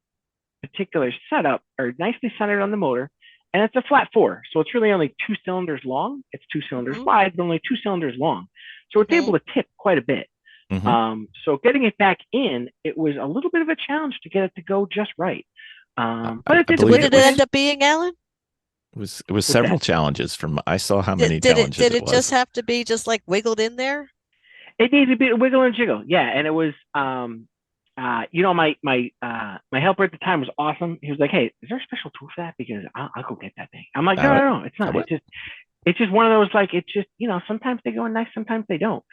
particular setup are nicely centered on the motor. And it's a flat 4, so it's really only 2 cylinders long. It's 2 cylinders wide, but only 2 cylinders long. So it's able to tip quite a bit. So getting it back in, it was a little bit of a challenge to get it to go just right. But it did. What did it end up being, Alan? It was several challenges. I saw how many challenges did it was. just have to be just like wiggled in there? It needed to be wiggle and jiggle, and it was. My helper at the time was awesome. He was like, "Hey, is there a special tool for that? Because I'll go get that thing." I'm like, "No, it's not. It's just one of those like it's just sometimes they go in nice, sometimes they don't."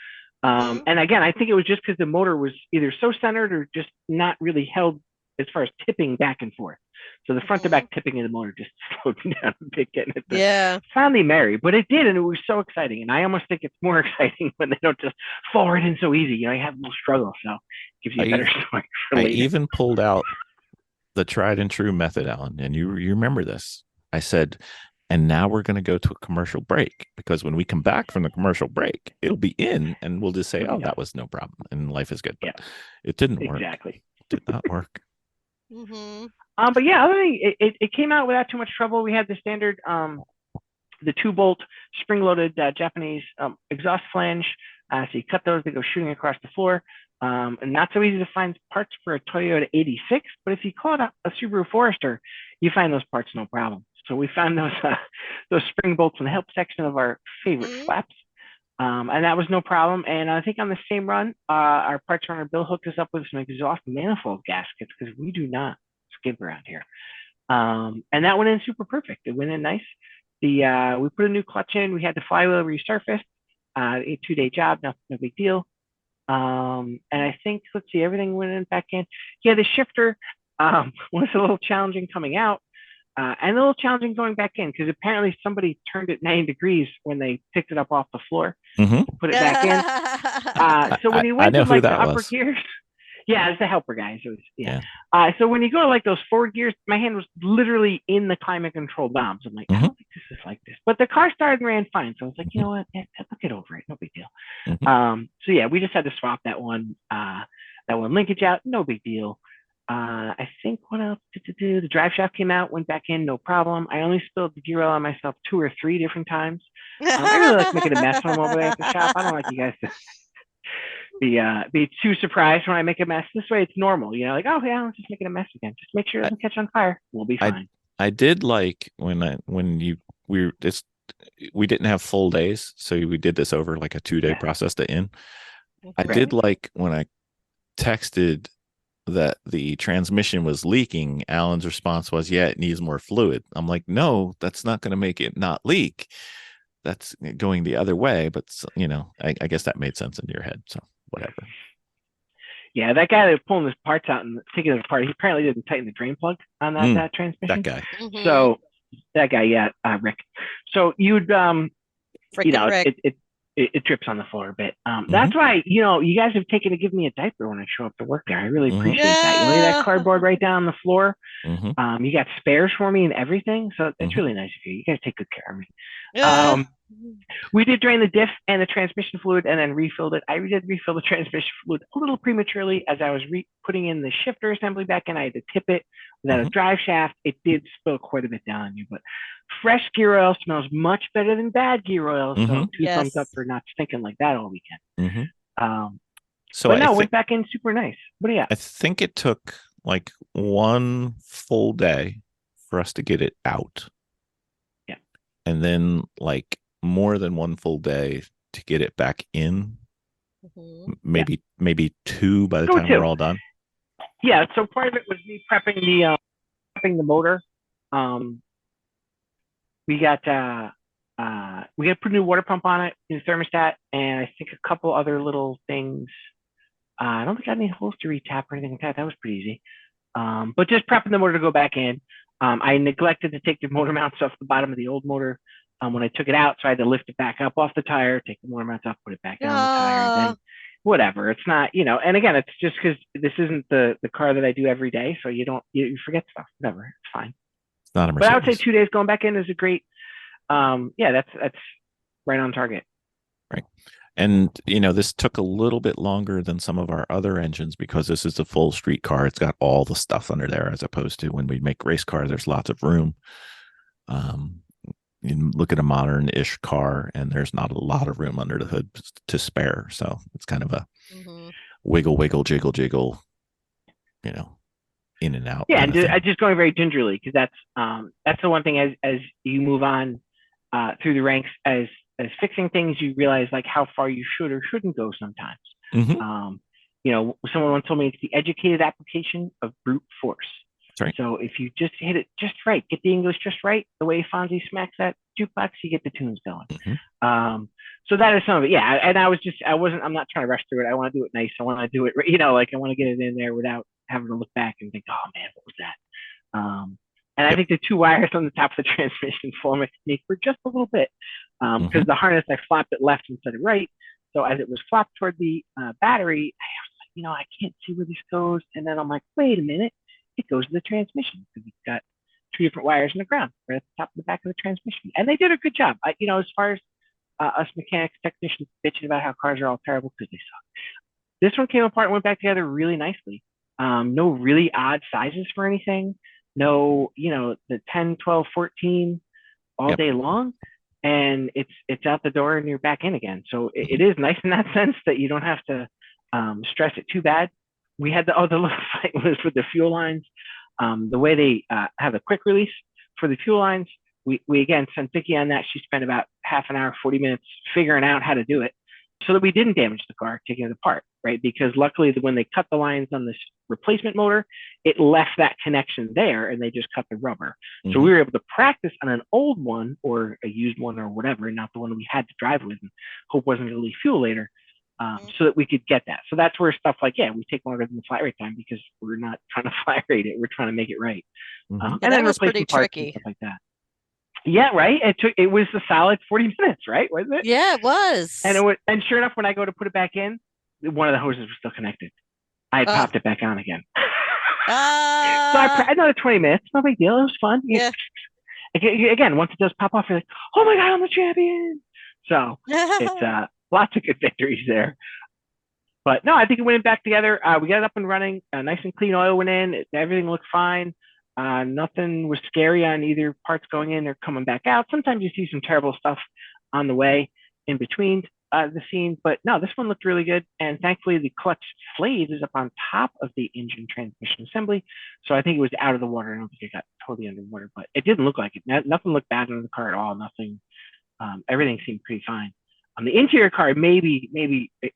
And again, I think it was just because the motor was either so centered or just not really held as far as tipping back and forth. So the front to back tipping of the motor just slowed me down a bit, getting it finally marry. But it did, and it was so exciting. And I almost think it's more exciting when they don't just fall right in so easy. You have a little struggle, so it gives you a better story for later. I even pulled out the tried and true method, Alan, and you remember this. I said, And now we're going to go to a commercial break, because when we come back from the commercial break, it'll be in and we'll just say, oh, that was no problem and life is good. But it didn't work. Exactly. It did not work. But yeah, other thing, it came out without too much trouble. We had the standard, the 2-bolt spring-loaded Japanese exhaust flange. So you cut those, they go shooting across the floor. And not so easy to find parts for a Toyota 86, but if you call it a Subaru Forester, you find those parts no problem. So we found those spring bolts in the help section of our favorite flaps. And that was no problem. And I think on the same run, our parts runner Bill hooked us up with some exhaust manifold gaskets, because we do not skip around here. And that went in super perfect. It went in nice. We put a new clutch in. We had the flywheel resurfaced. A 2-day job, no big deal. And I think, let's see, everything went in back in. Yeah, the shifter was a little challenging coming out. And a little challenging going back in, because apparently somebody turned it 90 degrees when they picked it up off the floor, put it back in. So when you went to like the upper gears, yeah, it's the helper guys. So when you go to like those forward gears, my hand was literally in the climate control knobs. I'm like, I don't think this is like this. But the car started and ran fine. So I was like, you know what? I'll get over it. No big deal. So yeah, we just had to swap that one linkage out. No big deal. I think what else to do? The drive shaft came out, went back in, no problem. I only spilled the gear oil on myself 2 or 3 different times. I really like making a mess when I'm over there at the shop. I don't like you guys to be too surprised when I make a mess. This way it's normal, like, oh yeah, I'm just making a mess again. Just make sure it doesn't catch on fire. We'll be fine. I did like we didn't have full days, so we did this over like a 2-day process to in. I did like when I texted that the transmission was leaking, Alan's response was, yeah, it needs more fluid. I'm like, no, that's not going to make it not leak. That's going the other way. But I guess that made sense in your head. So whatever. Yeah, that guy that was pulling his parts out and taking it apart, he apparently didn't tighten the drain plug on that transmission. That guy. So that guy, Rick. So you'd Rick. It drips on the floor a bit. That's why, you guys have taken to give me a diaper when I show up to work there. I really appreciate that. You lay that cardboard right down on the floor. You got spares for me and everything. So it's really nice of you. You guys take good care of me. We did drain the diff and the transmission fluid and then refilled it. I did refill the transmission fluid a little prematurely as I was putting in the shifter assembly back in. I had to tip it without a drive shaft. It did spill quite a bit down on you, but fresh gear oil smells much better than bad gear oil. So 2 thumbs up for not stinking like that all weekend. So but no, went back in super nice. What do you got? I think it took like 1 full day for us to get it out. Yeah. And then like more than 1 full day to get it back in. Maybe 2 by the time we're all done. Yeah, so part of it was me prepping the motor. We got to put a new water pump on it, new thermostat, and I think a couple other little things. I don't think I had any holes to retap or anything like that. That was pretty easy. But just prepping the motor to go back in. I neglected to take the motor mounts off the bottom of the old motor when I took it out, so I had to lift it back up off the tire, take the motor mounts off, put it back down the tire, and then whatever. It's not, and again, it's just because this isn't the car that I do every day, so you forget stuff. Whatever, it's fine. It's not a Mercedes. But I would say 2 days going back in is a great. That's right on target. Right. And, this took a little bit longer than some of our other engines because this is a full street car. It's got all the stuff under there, as opposed to when we make race cars, there's lots of room. You look at a modern-ish car and there's not a lot of room under the hood to spare. So it's kind of a wiggle, jiggle, in and out. Yeah, and just going very gingerly, because that's the one thing as you move on through the ranks as fixing things, you realize like how far you should or shouldn't go sometimes. Someone once told me it's the educated application of brute force. Right. So if you just hit it just right, get the English just right, the way Fonzie smacks that jukebox, you get the tunes going. So that is some of it. Yeah. And I'm not trying to rush through it. I want to do it nice. I want to do it, I want to get it in there without having to look back and think, oh man, what was that? And I think the 2 wires on the top of the transmission floored me for just a little bit, because the harness, I flopped it left instead of right. So as it was flopped toward the battery, I was like, I can't see where this goes. And then I'm like, wait a minute. It goes to the transmission, because it's got two different wires in the ground, right at the top and the back of the transmission. And they did a good job. As far as us mechanics, technicians bitching about how cars are all terrible because they suck. This one came apart and went back together really nicely. No really odd sizes for anything. No, the 10, 12, 14 all day long. And it's out the door and you're back in again. So it is nice in that sense that you don't have to stress it too bad. We had the little fight was with the fuel lines. The way they have a quick release for the fuel lines, we again sent Vicky on that. She spent about half an hour, 40 minutes figuring out how to do it so that we didn't damage the car taking it apart, right? Because luckily when they cut the lines on this replacement motor, it left that connection there and they just cut the rubber. Mm-hmm. So we were able to practice on an old one or a used one or whatever, not the one we had to drive with and hope wasn't going to leak fuel later. So that we could get that. So that's where stuff like, we take longer than the flat rate time because we're not trying to flat rate it. We're trying to make it right. And then was pretty tricky. Stuff like that. Yeah, right. It was a solid 40 minutes, right? Wasn't it? Yeah, it was. And sure enough, when I go to put it back in, one of the hoses was still connected. I had popped it back on again. So I another 20 minutes. No big deal. It was fun. Yeah. Again, once it does pop off, you're like, oh my God, I'm the champion. So it's lots of good victories there. But no, I think it went back together. We got it up and running. Nice and clean oil went in. Everything looked fine. Nothing was scary on either parts going in or coming back out. Sometimes you see some terrible stuff on the way in between the scenes, but no, this one looked really good. And thankfully, the clutch slave is up on top of the engine transmission assembly. So I think it was out of the water. I don't think it got totally underwater, but it didn't look like it. Nothing looked bad under the car at all. Nothing. Everything seemed pretty fine. On the interior car, maybe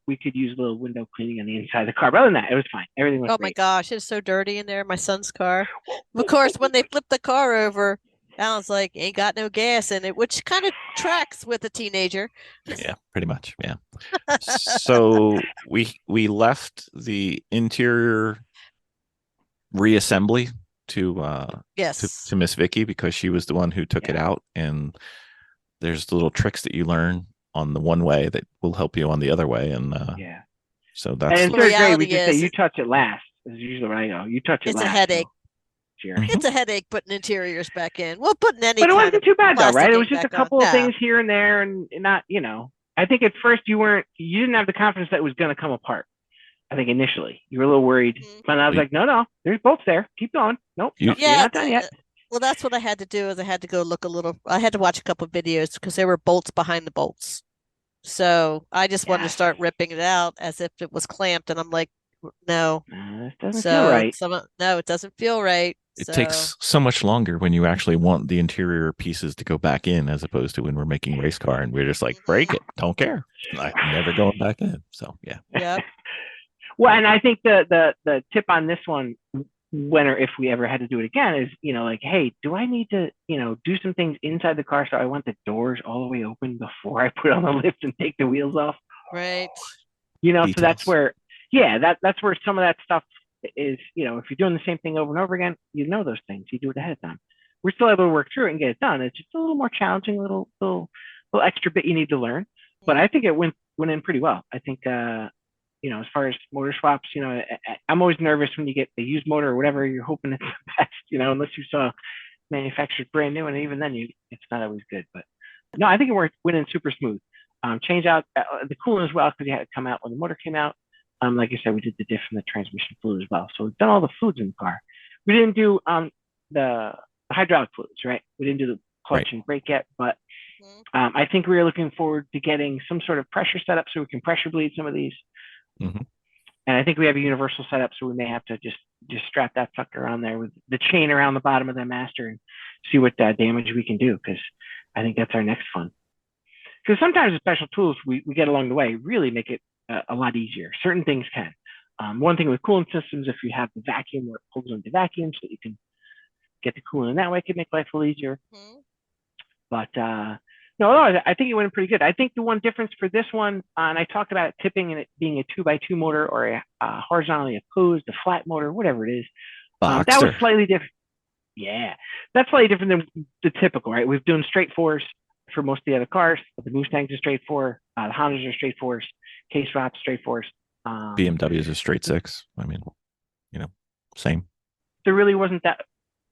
we could use a little window cleaning on the inside of the car. But other than that, it was fine. Everything was great. My gosh, it's so dirty in there. My son's car. Of course, when they flipped the car over, Alan's like, ain't got no gas in it, which kind of tracks with a teenager. Yeah, pretty much. Yeah. So we left the interior reassembly to Miss Vicky because she was the one who took it out, and there's little tricks that you learn on the one way that will help you on the other way, and so that's. And it's very great. We just say you touch it last. Is usually where I go. You touch it last. It's a headache. So. It's a headache putting interiors back in. Well, putting any. But it wasn't too bad though, right? It was just a couple of things here and there, and not. I think at first you didn't have the confidence that it was going to come apart. I think initially you were a little worried, but I was like, no, there's bolts there. Keep going. Nope, you're not done yet. Well, that's what I had to do. Is I had to go look a little. I had to watch a couple of videos because there were bolts behind the bolts. So I just wanted to start ripping it out as if it was clamped, and I'm like, no, it doesn't feel right. No, it doesn't feel right. It takes so much longer when you actually want the interior pieces to go back in, as opposed to when we're making race car and we're just like, break it, don't care, I'm never going back in. So yeah. Well, and I think the tip on this one, when or if we ever had to do it again, is like, hey, do I need to do some things inside the car? So I want the doors all the way open before I put on the lift and take the wheels off. Right. Details. So that's where that's where some of that stuff is. If you're doing the same thing over and over again, those things, you do it ahead of time. We're still able to work through it and get it done. It's just a little more challenging, a little extra bit you need to learn, but I think it went in pretty well. I think as far as motor swaps, I'm always nervous when you get a used motor or whatever. You're hoping it's the best, unless you saw manufactured brand new, and even then it's not always good. But no, I think it went in super smooth. Change out the coolant as well, because you had to come out when the motor came out. Like I said, we did the diff and the transmission fluid as well. So we've done all the fluids in the car. We didn't do the hydraulic fluids, right? We didn't do the clutch and brake yet, but I think we are looking forward to getting some sort of pressure setup so we can pressure bleed some of these. Mm-hmm. And I think we have a universal setup, so we may have to just strap that sucker on there with the chain around the bottom of the master and see what damage we can do, because I think that's our next fun. Because sometimes the special tools we get along the way really make it a lot easier. Certain things can. One thing with coolant systems, if you have the vacuum where it pulls into vacuum so that you can get the coolant in that way, it can make life a little easier. Mm-hmm. But no, I think it went pretty good. I think the one difference for this one, and I talked about it tipping and it being a 2x2 motor or a horizontally opposed, a flat motor, whatever it is. That was slightly different. Yeah, that's slightly different than the typical, right? We've done straight fours for most of the other cars. The Mustangs are straight four. The Hondas are straight fours. K-Swaps straight fours. BMWs are straight six. I mean, same. There really wasn't that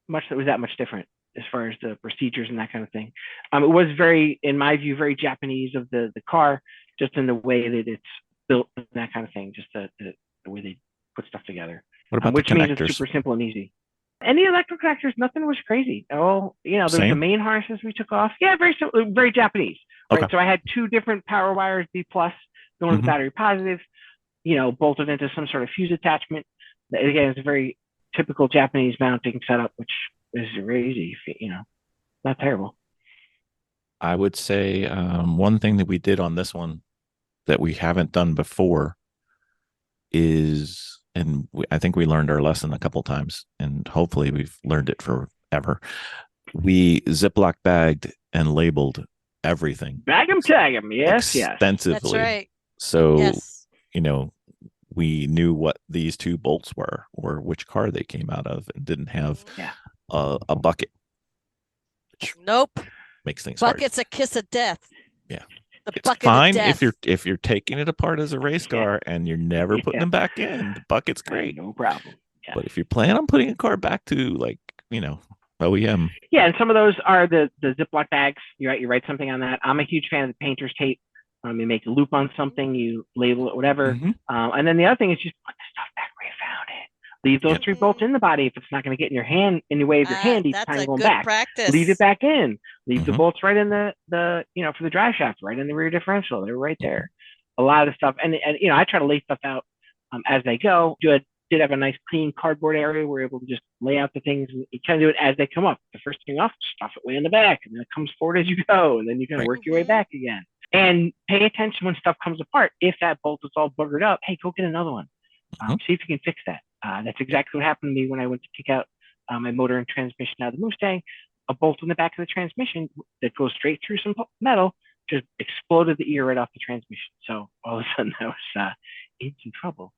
much that was that much different. as far as the procedures and that kind of thing. It was very, in my view, very Japanese of the car, just in the way that it's built and that kind of thing, just the way they put stuff together. What about which the means connectors? it's super simple and easy. And the electrical connectors, nothing was crazy. Oh, there's the main harnesses we took off. Yeah, very simple, very Japanese. Right. Okay. So I had 2 different power wires, B plus, going to the battery positive, bolted into some sort of fuse attachment. Again, it's a very typical Japanese mounting setup, which is very easy, not terrible. I would say one thing that we did on this one that we haven't done before is, and I think we learned our lesson a couple times, and hopefully we've learned it forever. We Ziploc bagged and labeled everything. Bag 'em, tag 'em. Yes, extensively. That's right. So, we knew what these 2 bolts were or which car they came out of, and didn't have a bucket. Nope. Makes things Bucket's hard. a kiss of death. Yeah. The it's bucket fine of death. if you're taking it apart as a race car and you're never putting them back in. The bucket's great. No problem. Yeah. But if you plan on putting a car back to OEM. Yeah, and some of those are the Ziploc bags. You write something on that. I'm a huge fan of the painter's tape. You make a loop on something, you label it, whatever. Mm-hmm. And then the other thing is just put the stuff back where you found it. Leave those 3 bolts in the body if it's not going to get in your hand, in the way of your hand each time going back. Practice. Leave it back in. Leave the bolts right in the for the drive shaft, right in the rear differential. They're right there. A lot of stuff, and I try to lay stuff out as they go. Did have a nice clean cardboard area. We're able to just lay out the things, and you kind of do it as they come up. The first thing off, stuff it way in the back, and then it comes forward as you go, and then you kind of work your way back again. And pay attention when stuff comes apart. If that bolt is all buggered up, hey, go get another one. See if you can fix that. That's exactly what happened to me when I went to kick out my motor and transmission out of the Mustang. A bolt in the back of the transmission that goes straight through some metal just exploded the ear right off the transmission. So all of a sudden I was in some trouble.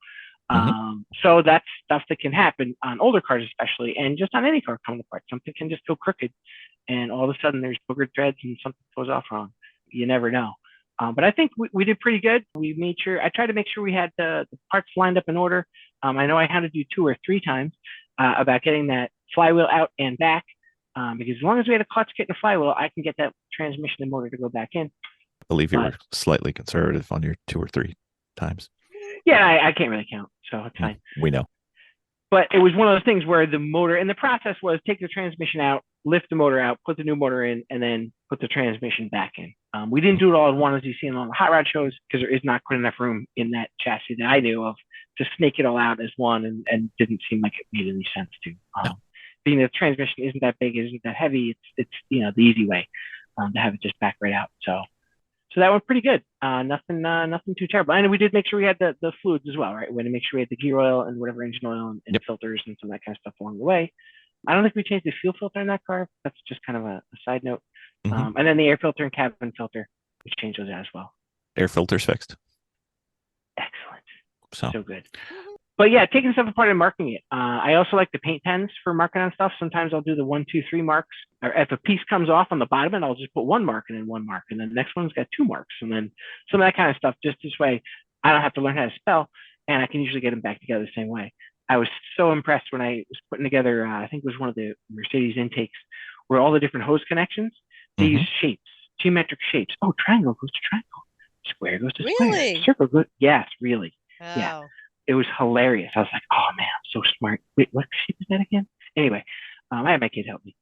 So that's stuff that can happen on older cars especially, and just on any car coming apart. Something can just go crooked, and all of a sudden there's boogered threads and something goes off wrong. You never know. But I think we did pretty good. I tried to make sure we had the parts lined up in order. I know I had to do 2 or 3 times about getting that flywheel out and back, because as long as we had a clutch kit and a flywheel, I can get that transmission and motor to go back in. I believe you were slightly conservative on your 2 or 3 times. Yeah, I can't really count, so it's fine. We know. But it was one of those things where the motor, and the process was take the transmission out, lift the motor out, put the new motor in, and then put the transmission back in. We didn't do it all at once, as you see in all the hot rod shows, because there is not quite enough room in that chassis that I knew of to snake it all out as one, and didn't seem like it made any sense to. Being that the transmission isn't that big, isn't that heavy, it's the easy way to have it just back right out. So that went pretty good. Nothing too terrible. And we did make sure we had the fluids as well, right? We had to make sure we had the gear oil and whatever engine oil and filters and some of that kind of stuff along the way. I don't think we changed the fuel filter in that car. That's just kind of a side note. And then the air filter and cabin filter, we changed those out as well. Air filter's fixed. Excellent. So good. But yeah, taking stuff apart and marking it. I also like the paint pens for marking on stuff. Sometimes I'll do the 1, 2, 3 marks. Or if a piece comes off on the bottom, and I'll just put 1 mark and then 1 mark, and then the next one's got 2 marks, and then some of that kind of stuff. Just this way, I don't have to learn how to spell, and I can usually get them back together the same way. I was so impressed when I was putting together, I think it was one of the Mercedes intakes, where all the different hose connections, they use shapes, geometric shapes. Oh, triangle goes to triangle. Square goes to square. Circle goes. Yes, really. Wow. Yeah. It was hilarious. I was like, oh man, I'm so smart. Wait, what shape is that again? Anyway, I had my kid help me.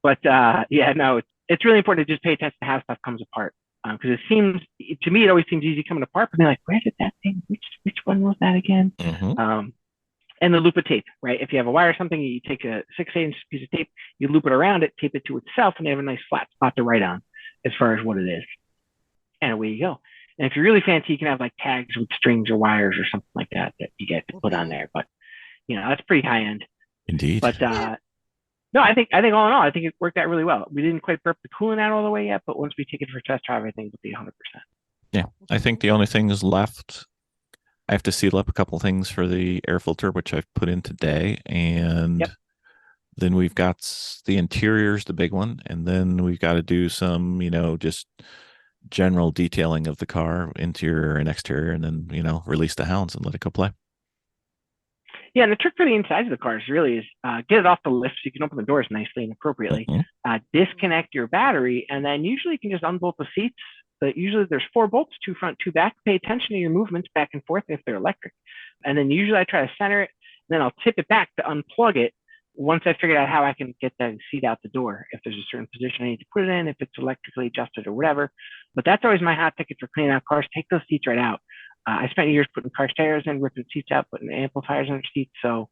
But yeah, no, it's really important to just pay attention to how stuff comes apart. Because it seems, to me, it always seems easy coming apart, but they're like, where did that thing, which one was that again? And the loop of tape, right? If you have a wire or something, you take a 6/8 piece of tape, you loop it around it, tape it to itself, and you have a nice flat spot to write on as far as what it is. And away you go. And if you're really fancy, you can have like tags with strings or wires or something like that you get to put on there. But that's pretty high end. Indeed. But no, I think all in all, I think it worked out really well. We didn't quite burp the coolant out all the way yet, but once we take it for a test drive, I think it'll be 100%. Yeah, I think the only thing is left. I have to seal up a couple things for the air filter, which I've put in today, and then we've got the interior's the big one, and then we've got to do some, just general detailing of the car, interior and exterior, and then release the hounds and let it go play. Yeah, and the trick for the insides of the cars really is get it off the lift so you can open the doors nicely and appropriately. Disconnect your battery, and then usually you can just unbolt the seats. But usually there's 4 bolts, 2 front, 2 back. Pay attention to your movements back and forth if they're electric. And then usually I try to center it, then I'll tip it back to unplug it once I figured out how I can get the seat out the door. If there's a certain position I need to put it in, if it's electrically adjusted or whatever. But that's always my hot ticket for cleaning out cars. Take those seats right out. I spent years putting car stereo in, ripping seats out, putting amplifiers under seats. So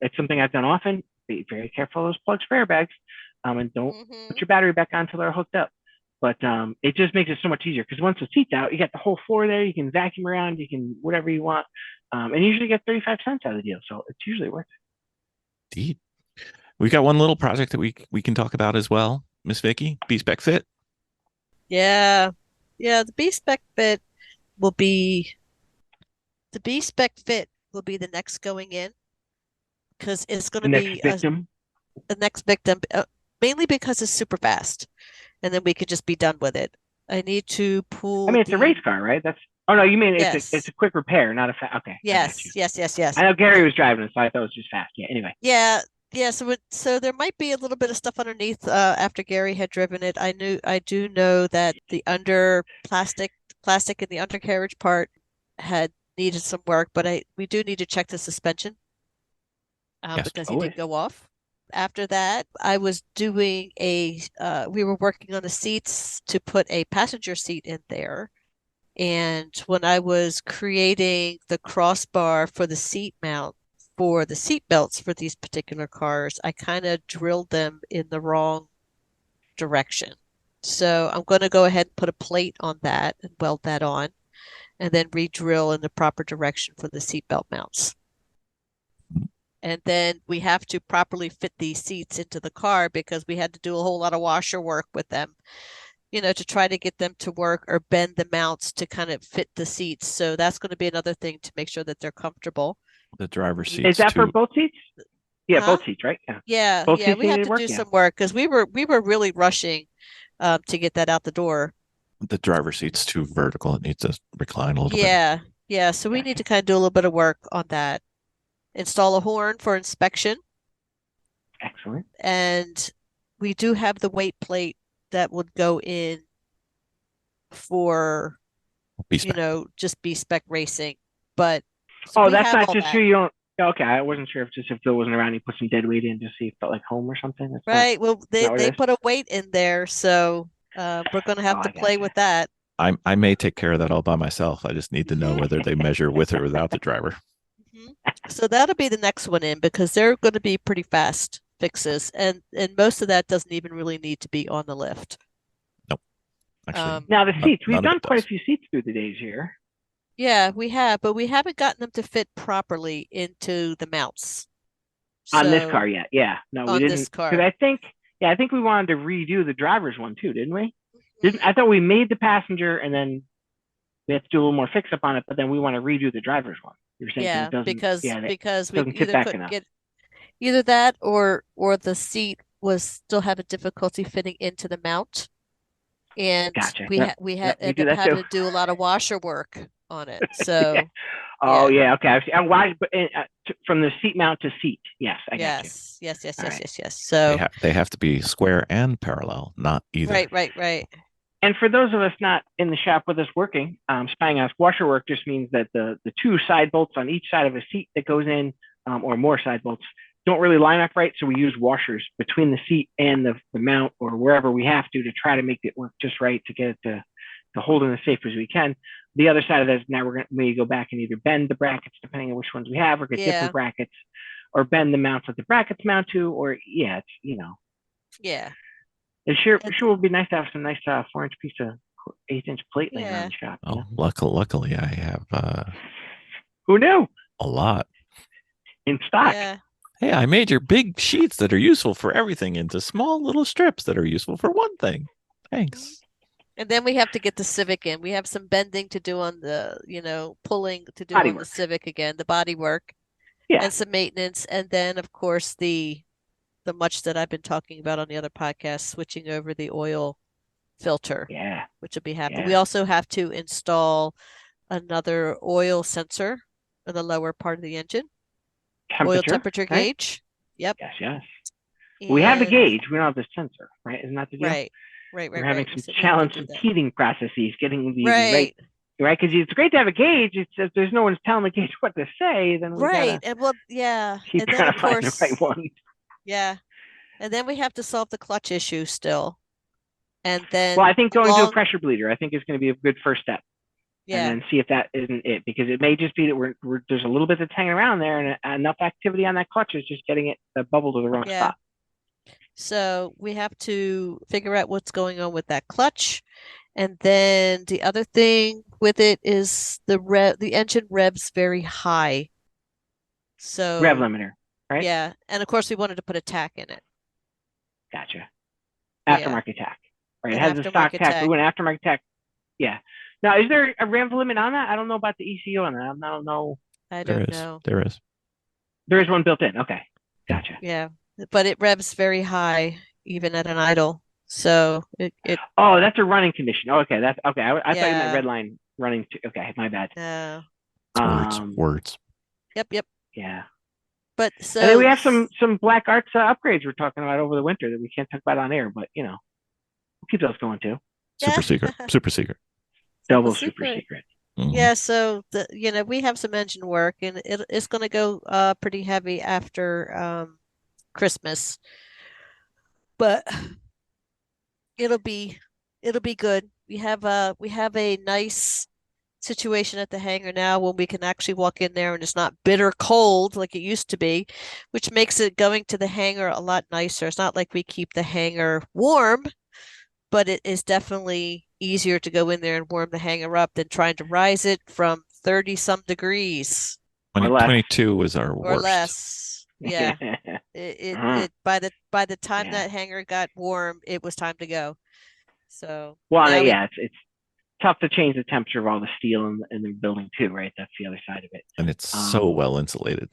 it's something I've done often. Be very careful of those plugs for airbags, and don't put your battery back on until they're hooked up. But it just makes it so much easier because once the seat's out, you got the whole floor there. You can vacuum around, you can whatever you want, and usually get 35 cents out of the deal. So it's usually worth it. Indeed. We've got one little project that we can talk about as well, Miss Vicky. B-Spec Fit. Yeah, the B-Spec Fit will be the next going in because it's going to be the next victim, mainly because it's super fast, and then we could just be done with it. I need to pull. I mean, it's a race car, right? Oh no, you mean yes. it's a quick repair, not a okay. Yes. I know Gary was driving it, so I thought it was just fast. Yeah. Anyway. Yeah. So there might be a little bit of stuff underneath after Gary had driven it. I do know that the under plastic in the undercarriage part had needed some work, but we do need to check the suspension because he did go off. After that, I was doing we were working on the seats to put a passenger seat in there. And when I was creating the crossbar for the seat mount for the seat belts for these particular cars, I kind of drilled them in the wrong direction. So I'm going to go ahead and put a plate on that and weld that on, and then re-drill in the proper direction for the seatbelt mounts. And then we have to properly fit these seats into the car because we had to do a whole lot of washer work with them, to try to get them to work or bend the mounts to kind of fit the seats. So that's going to be another thing to make sure that they're comfortable. The driver's seats. Is that for both seats? Yeah, both seats, right? Yeah. Both seats we have to do some work because we were really rushing to get that out the door. The driver's seat's too vertical. It needs to recline a little bit. Yeah. So we need to kind of do a little bit of work on that. Install a horn for inspection. Excellent. And we do have the weight plate that would go in for, just B-Spec racing. But that's not just who you don't. Okay, I wasn't sure if Bill wasn't around, you put some dead weight in to see if it felt like home or something. That's right. Well, they put a weight in there, so we're going to have to play with that. I may take care of that all by myself. I just need to know whether they measure with or without the driver. So that'll be the next one in because they're going to be pretty fast fixes, and most of that doesn't even really need to be on the lift. Nope. Actually, now the seats, we've done quite a few seats through the days here. Yeah, we have, but we haven't gotten them to fit properly into the mounts. On this car yet. Yeah. No, we didn't. This car. Because I think we wanted to redo the driver's one too, didn't we? I thought we made the passenger and then we had to do a little more fix up on it, but then we want to redo the driver's one. You're saying because we either couldn't get either that or the seat was still having difficulty fitting into the mount. And we had ended up having to do a lot of washer work on it. So okay. And why? But from the seat mount to seat, yes, I got you. Yes. So they have to be square and parallel, not either. Right. And for those of us not in the shop with us working, spying us, washer work just means that the 2 side bolts on each side of a seat that goes in, or more side bolts, don't really line up right. So we use washers between the seat and the mount or wherever we have to try to make it work just right to get it to hold in as safe as we can. The other side of that is now we go back and either bend the brackets depending on which ones we have or get different brackets or bend the mounts that the brackets mount to or Yeah. It sure would be nice to have some nice 4-inch piece of 1/8-inch plate laying around the shop. Oh, luckily I have who knew? A lot in stock. Yeah. Hey, I made your big sheets that are useful for everything into small little strips that are useful for one thing. Thanks. And then we have to get the Civic in. We have some bending to do on the, pulling to do body on work. The Civic again, the body work. Yeah. And some maintenance. And then, of course, the much that I've been talking about on the other podcast, switching over the oil filter. Yeah. Which will be happening. Yeah. We also have to install another oil sensor in the lower part of the engine. oil temperature right? gauge. Yep. Yes. We have the And- gauge. We don't have the sensor, right? Isn't that the deal? Right. We're having some So we have to challenge, do some that. teething processes, getting the Right. right? Because it's great to have a gauge. It's if there's no one's telling the gauge what to say, then we Right. gotta And well, yeah. keep And then trying of to find the course, right one. yeah. And then we have to solve the clutch issue still. And then Well, I think going to a pressure bleeder, I think is going to be a good first step. yeah. And then see if that isn't it, because it may just be that there's a little bit that's hanging around there, and enough activity on that clutch is just getting it the bubble to the wrong spot. So we have to figure out what's going on with that clutch. And then the other thing with it is the engine revs very high. So Rev limiter, right? yeah. And of course we wanted to put a tack in it. Gotcha. Aftermarket tack. Right. It An has a stock aftermarket tack, tack. but an aftermarket tack. Yeah. Now, is there a rev limit on that? I don't know about the ECU on that. I don't know. I don't know. There is. There is one built in. Okay. Gotcha. Yeah. But it revs very high even at an idle. So it Oh, that's a running condition. Oh, okay. That's okay. I thought you Yeah. meant red line running too. Okay, my bad. no. It's words. Yep. Yeah. But And then so we have some Black Arts upgrades we're talking about over the winter that we can't talk about on air, but we'll keep those going too. Super secret. Super secret. Double super secret. Mhm. Yeah, so we have some engine work and it's going to go pretty heavy after Christmas. But it'll be good. We have a nice situation at the hangar now when we can actually walk in there and it's not bitter cold like it used to be, which makes it going to the hangar a lot nicer. It's not like we keep the hangar warm, but it is definitely easier to go in there and warm the hangar up than trying to rise it from 30 some degrees 2022 was our or worst. less. Yeah. It by the time Yeah. that hangar got warm, it was time to go. So Well, now yeah, it's tough to change the temperature of all the steel in the building too, right? That's the other side of it. And it's so well insulated.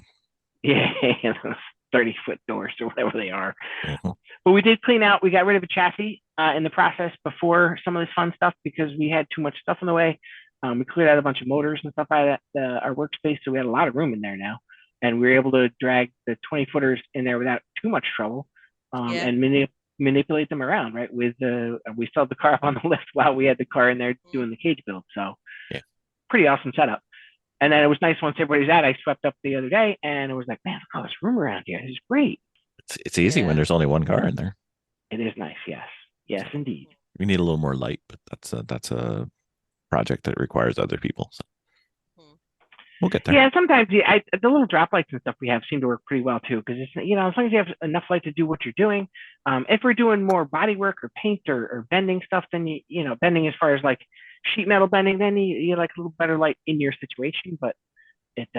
Yeah, those 30-foot doors or whatever they are. Mhm. But we did clean out. We got rid of a chassis in the process before some of this fun stuff because we had too much stuff in the way. We cleared out a bunch of motors and stuff out of our workspace, so we had a lot of room in there now. And we were able to drag the 20-footers in there without too much trouble and manipulate them around, right? We still had the car up on the lift while we had the car in there doing the cage build. So pretty awesome setup. And then it was nice once everybody's out. I swept up the other day and it was like, man, look at all this room around here. This is great. It's easy when there's only one car in there. It is nice. Yes, indeed. We need a little more light, but that's a project that requires other people. So we'll get there. Yeah, sometimes the little drop lights and stuff we have seem to work pretty well too, because it's as long as you have enough light to do what you're doing. If we're doing more body work or paint or bending stuff, then bending as far as like sheet metal bending, then you like a little better light in your situation. But it's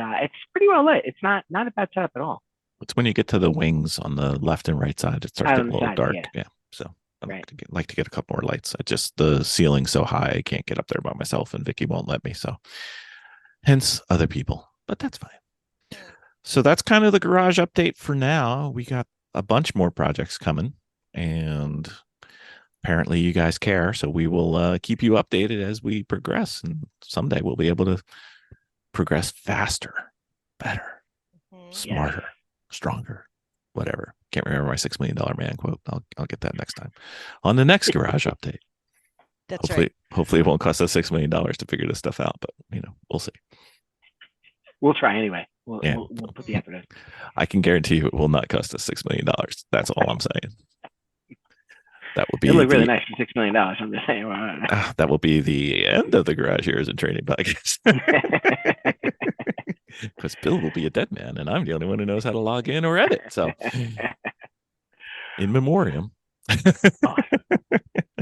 pretty well lit. It's not a bad setup at all. It's when you get to the wings on the left and right side, it starts getting a little dark. Yeah. So I'd like to get a couple more lights. The ceiling's so high I can't get up there by myself, and Vicky won't let me. So hence other people, but that's fine. So that's kind of the garage update for now. We got a bunch more projects coming, and apparently you guys care. So we will keep you updated as we progress, and someday we'll be able to progress faster, better, smarter, stronger, whatever. Can't remember my $6 million man quote. I'll get that next time on the next garage update. That's right. Hopefully it won't cost us $6 million to figure this stuff out, but we'll see. We'll try anyway. We'll put the effort in. I can guarantee you it will not cost us $6 million. That's all I'm saying. That will be. It look really nice for $6 million. I'm just saying. That will be the end of the Garage Heroes and Training podcast. Because Bill will be a dead man, and I'm the only one who knows how to log in or edit. So, in memoriam.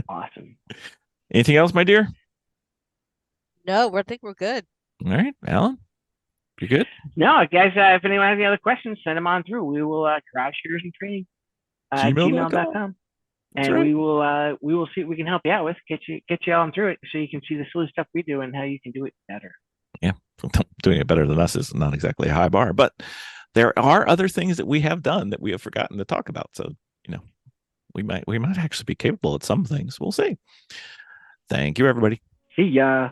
Awesome. Anything else, my dear? No, I think we're good. All right, Alan, you good? No, guys. If anyone has any other questions, send them on through. We will Garage Heroes and Training gmail.com. And right. we will see what we can help you out with, get you on through it so you can see the silly stuff we do and how you can do it better. Yeah, doing it better than us is not exactly a high bar, but there are other things that we have done that we have forgotten to talk about. So, we might actually be capable at some things. We'll see. Thank you, everybody. See ya.